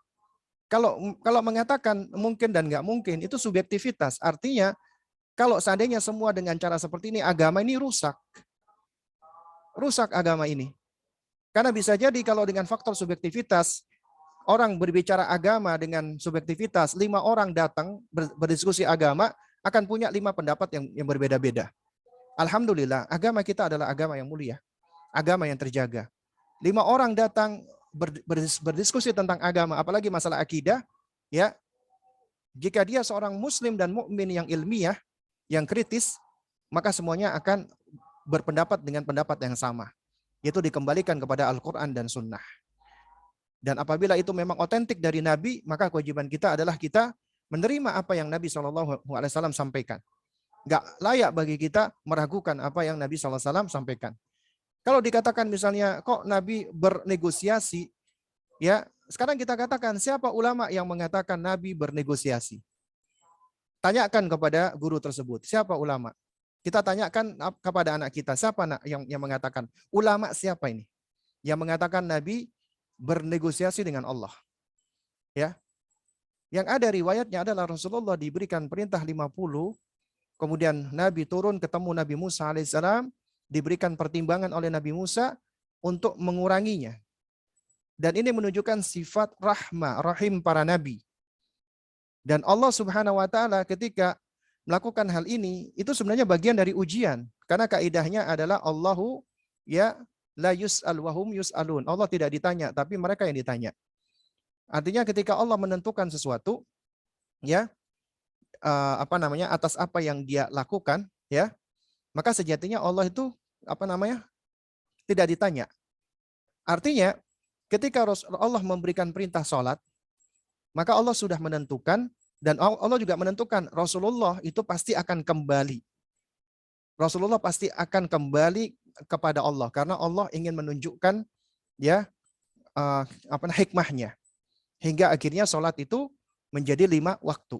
Kalau mengatakan mungkin dan nggak mungkin, itu subjektivitas. Artinya, kalau seandainya semua dengan cara seperti ini, agama ini rusak. Rusak agama ini. Karena bisa jadi kalau dengan faktor subjektivitas, orang berbicara agama dengan subjektivitas, 5 orang datang berdiskusi agama, akan punya 5 pendapat yang berbeda-beda. Alhamdulillah, agama kita adalah agama yang mulia. Agama yang terjaga. 5 orang datang berdiskusi tentang agama, apalagi masalah akidah, ya. Jika dia seorang muslim dan mukmin yang ilmiah, yang kritis, maka semuanya akan berpendapat dengan pendapat yang sama, yaitu dikembalikan kepada Al-Qur'an dan Sunnah. Dan apabila itu memang otentik dari Nabi, maka kewajiban kita adalah kita menerima apa yang Nabi SAW sampaikan. Nggak layak bagi kita meragukan apa yang Nabi SAW sampaikan. Kalau dikatakan misalnya, kok Nabi bernegosiasi, ya, sekarang kita katakan siapa ulama yang mengatakan Nabi bernegosiasi? Tanyakan kepada guru tersebut, siapa ulama? Kita tanyakan kepada anak kita, siapa yang mengatakan? Ulama siapa ini? Yang mengatakan Nabi bernegosiasi dengan Allah. Ya. Yang ada riwayatnya adalah Rasulullah diberikan perintah 50, kemudian Nabi turun ketemu Nabi Musa alaihissalam, diberikan pertimbangan oleh Nabi Musa untuk menguranginya. Dan ini menunjukkan sifat rahmah, rahim para nabi. Dan Allah Subhanahu wa taala ketika melakukan hal ini, itu sebenarnya bagian dari ujian. Karena kaidahnya adalah Allahu ya la yus'al wa hum yus'alun. Allah tidak ditanya, tapi mereka yang ditanya. Artinya ketika Allah menentukan sesuatu, ya, atas apa yang dia lakukan, ya, maka sejatinya Allah itu tidak ditanya. Artinya ketika Allah memberikan perintah sholat, maka Allah sudah menentukan, dan Allah juga menentukan Rasulullah itu pasti akan kembali. Rasulullah pasti akan kembali kepada Allah karena Allah ingin menunjukkan ya hikmahnya, hingga akhirnya sholat itu menjadi 5 waktu.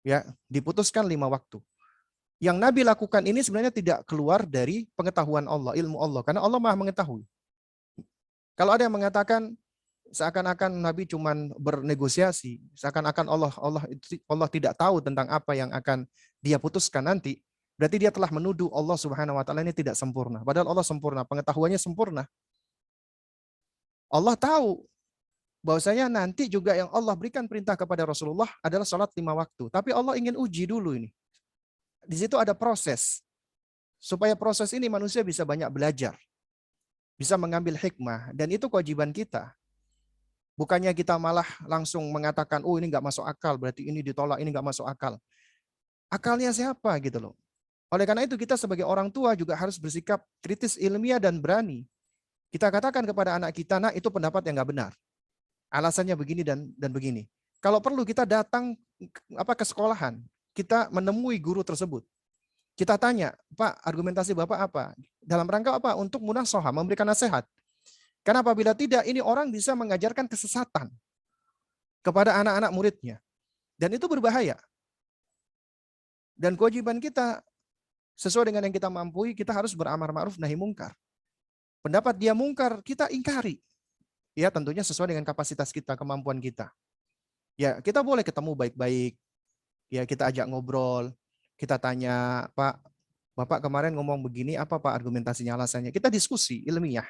Ya, diputuskan 5 waktu. Yang Nabi lakukan ini sebenarnya tidak keluar dari pengetahuan Allah, ilmu Allah, karena Allah Maha mengetahui. Kalau ada yang mengatakan seakan-akan Nabi cuman bernegosiasi, seakan-akan Allah tidak tahu tentang apa yang akan dia putuskan nanti, berarti dia telah menuduh Allah Subhanahu wa taala ini tidak sempurna. Padahal Allah sempurna, pengetahuannya sempurna. Allah tahu bahwasanya nanti juga yang Allah berikan perintah kepada Rasulullah adalah sholat 5 waktu. Tapi Allah ingin uji dulu ini. Di situ ada proses. Supaya proses ini manusia bisa banyak belajar. Bisa mengambil hikmah. Dan itu kewajiban kita. Bukannya kita malah langsung mengatakan, oh ini nggak masuk akal, berarti ini ditolak, ini nggak masuk akal. Akalnya siapa gitu loh. Oleh karena itu kita sebagai orang tua juga harus bersikap kritis, ilmiah, dan berani. Kita katakan kepada anak kita, nah itu pendapat yang nggak benar. Alasannya begini dan begini. Kalau perlu kita datang ke sekolahan, kita menemui guru tersebut. Kita tanya, Pak, argumentasi Bapak apa? Dalam rangka apa? Untuk munasahah, memberikan nasihat. Karena apabila tidak, ini orang bisa mengajarkan kesesatan kepada anak-anak muridnya. Dan itu berbahaya. Dan kewajiban kita, sesuai dengan yang kita mampu, kita harus beramar ma'ruf nahi mungkar. Pendapat dia mungkar, kita ingkari. Ya, tentunya sesuai dengan kapasitas kita, kemampuan kita. Ya, kita boleh ketemu baik-baik. Ya, kita ajak ngobrol. Kita tanya, Pak, Bapak kemarin ngomong begini, apa Pak argumentasinya, alasannya? Kita diskusi ilmiah.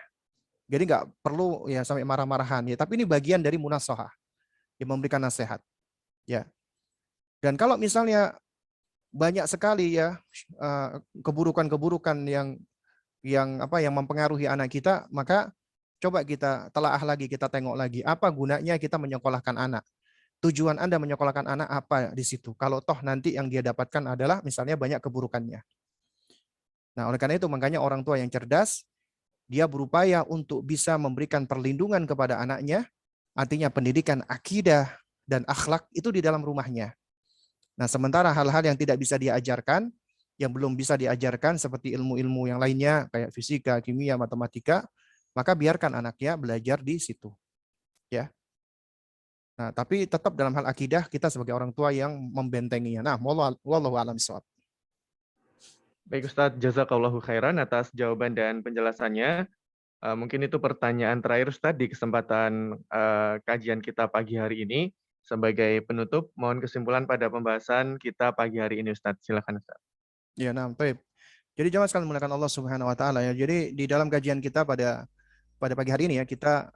Jadi nggak perlu ya sampai marah-marahan ya. Tapi ini bagian dari munasahah, yang memberikan nasihat. Ya. Dan kalau misalnya banyak sekali ya keburukan-keburukan yang mempengaruhi anak kita, maka coba kita telaah lagi, kita tengok lagi apa gunanya kita menyekolahkan anak. Tujuan Anda menyekolahkan anak apa di situ? Kalau toh nanti yang dia dapatkan adalah misalnya banyak keburukannya. Nah, oleh karena itu makanya orang tua yang cerdas, dia berupaya untuk bisa memberikan perlindungan kepada anaknya, artinya pendidikan akidah dan akhlak itu di dalam rumahnya. Nah, sementara hal-hal yang tidak bisa diajarkan, yang belum bisa diajarkan seperti ilmu-ilmu yang lainnya kayak fisika, kimia, matematika, maka biarkan anaknya belajar di situ, ya. Nah, tapi tetap dalam hal akidah kita sebagai orang tua yang membentenginya. Nah, wallahu a'lam bishawab. Baik Ustadz, jazakallahu khairan atas jawaban dan penjelasannya. Mungkin itu pertanyaan terakhir Ustadz di kesempatan kajian kita pagi hari ini. Sebagai penutup, mohon kesimpulan pada pembahasan kita pagi hari ini Ustadz. Silakan Ustadz. Ya, nah, baik. Jadi jangan sekali menggunakan Allah Subhanahu wa taala ya. Jadi di dalam kajian kita pada pagi hari ini ya kita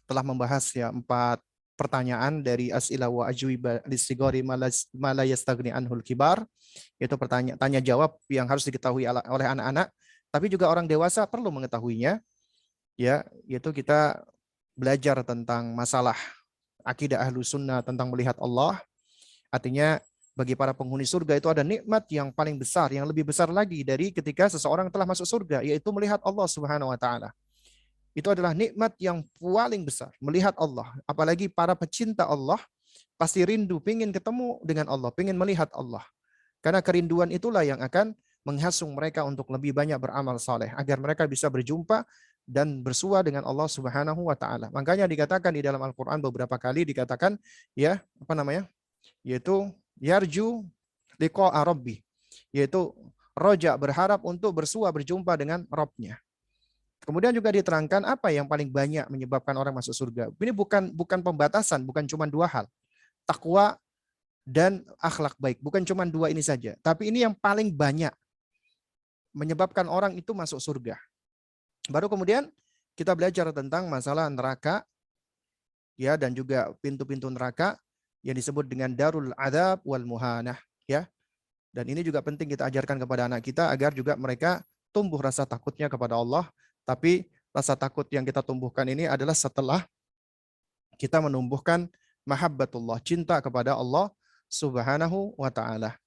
telah membahas ya 4 pertanyaan dari as'ilah wa ajwiba lisigori ma la yastagni anhul kibar, yaitu tanya jawab yang harus diketahui oleh anak-anak, tapi juga orang dewasa perlu mengetahuinya, ya, yaitu kita belajar tentang masalah akidah ahlu sunnah tentang melihat Allah. Artinya bagi para penghuni surga itu ada nikmat yang paling besar, yang lebih besar lagi dari ketika seseorang telah masuk surga, yaitu melihat Allah Subhanahu wa taala. Itu adalah nikmat yang paling besar, melihat Allah. Apalagi para pecinta Allah pasti rindu, ingin ketemu dengan Allah, ingin melihat Allah. Karena kerinduan itulah yang akan menghasung mereka untuk lebih banyak beramal saleh agar mereka bisa berjumpa dan bersua dengan Allah Subhanahu wa taala. Makanya dikatakan di dalam Al-Qur'an beberapa kali dikatakan ya, apa namanya? Yaitu yarju liqa'a rabbi, yaitu roja berharap untuk bersua berjumpa dengan Rabb-nya. Kemudian juga diterangkan apa yang paling banyak menyebabkan orang masuk surga. Ini bukan pembatasan, bukan cuma 2 hal. Takwa dan akhlak baik. Bukan cuma 2 ini saja. Tapi ini yang paling banyak menyebabkan orang itu masuk surga. Baru kemudian kita belajar tentang masalah neraka ya, dan juga pintu-pintu neraka yang disebut dengan darul adzab wal muhanah, ya. Dan ini juga penting kita ajarkan kepada anak kita agar juga mereka tumbuh rasa takutnya kepada Allah. Tapi rasa takut yang kita tumbuhkan ini adalah setelah kita menumbuhkan mahabbatullah, cinta kepada Allah Subhanahu wa taala.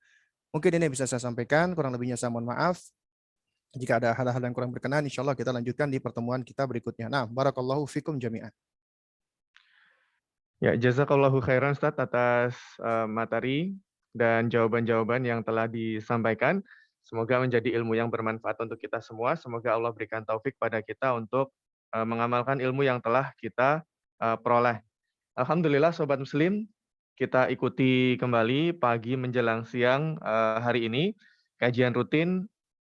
Mungkin ini bisa saya sampaikan, kurang lebihnya saya mohon maaf. Jika ada hal-hal yang kurang berkenan, insya Allah kita lanjutkan di pertemuan kita berikutnya. Nah, barakallahu fikum jami'an. Ya, jazakallahu khairan Ustadz atas materi dan jawaban-jawaban yang telah disampaikan. Semoga menjadi ilmu yang bermanfaat untuk kita semua. Semoga Allah berikan taufik pada kita untuk mengamalkan ilmu yang telah kita peroleh. Alhamdulillah Sobat Muslim, kita ikuti kembali pagi menjelang siang hari ini. Kajian rutin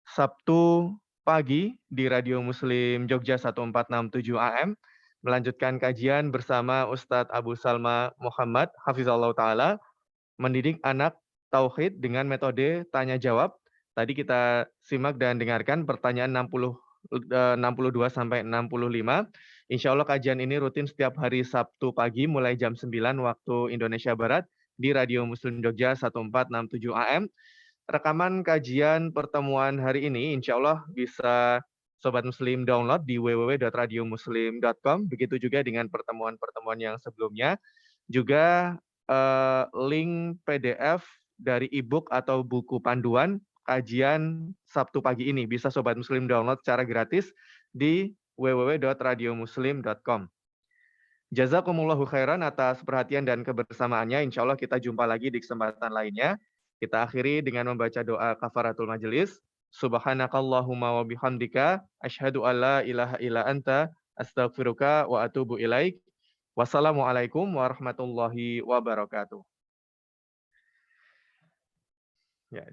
Sabtu pagi di Radio Muslim Jogja 1467 AM. Melanjutkan kajian bersama Ustadz Abu Salma Muhammad, Hafizallahu Ta'ala, mendidik anak tauhid dengan metode tanya jawab. Tadi kita simak dan dengarkan pertanyaan 62 sampai 65. Insya Allah kajian ini rutin setiap hari Sabtu pagi mulai jam 9 waktu Indonesia Barat di Radio Muslim Jogja 1467 AM. Rekaman kajian pertemuan hari ini insya Allah bisa Sobat Muslim download di www.radiomuslim.com. Begitu juga dengan pertemuan-pertemuan yang sebelumnya. Juga link PDF dari e-book atau buku panduan kajian Sabtu pagi ini bisa Sobat Muslim download secara gratis di www.radiomuslim.com. Jazakumullahu khairan atas perhatian dan kebersamaannya. Insya Allah kita jumpa lagi di kesempatan lainnya. Kita akhiri dengan membaca doa kafaratul majelis. Subhanakallahumma wa bihamdika asyhadu alla ilaha illa anta astaghfiruka wa atubu ilaik. Wassalamualaikum warahmatullahi wabarakatuh. Ya,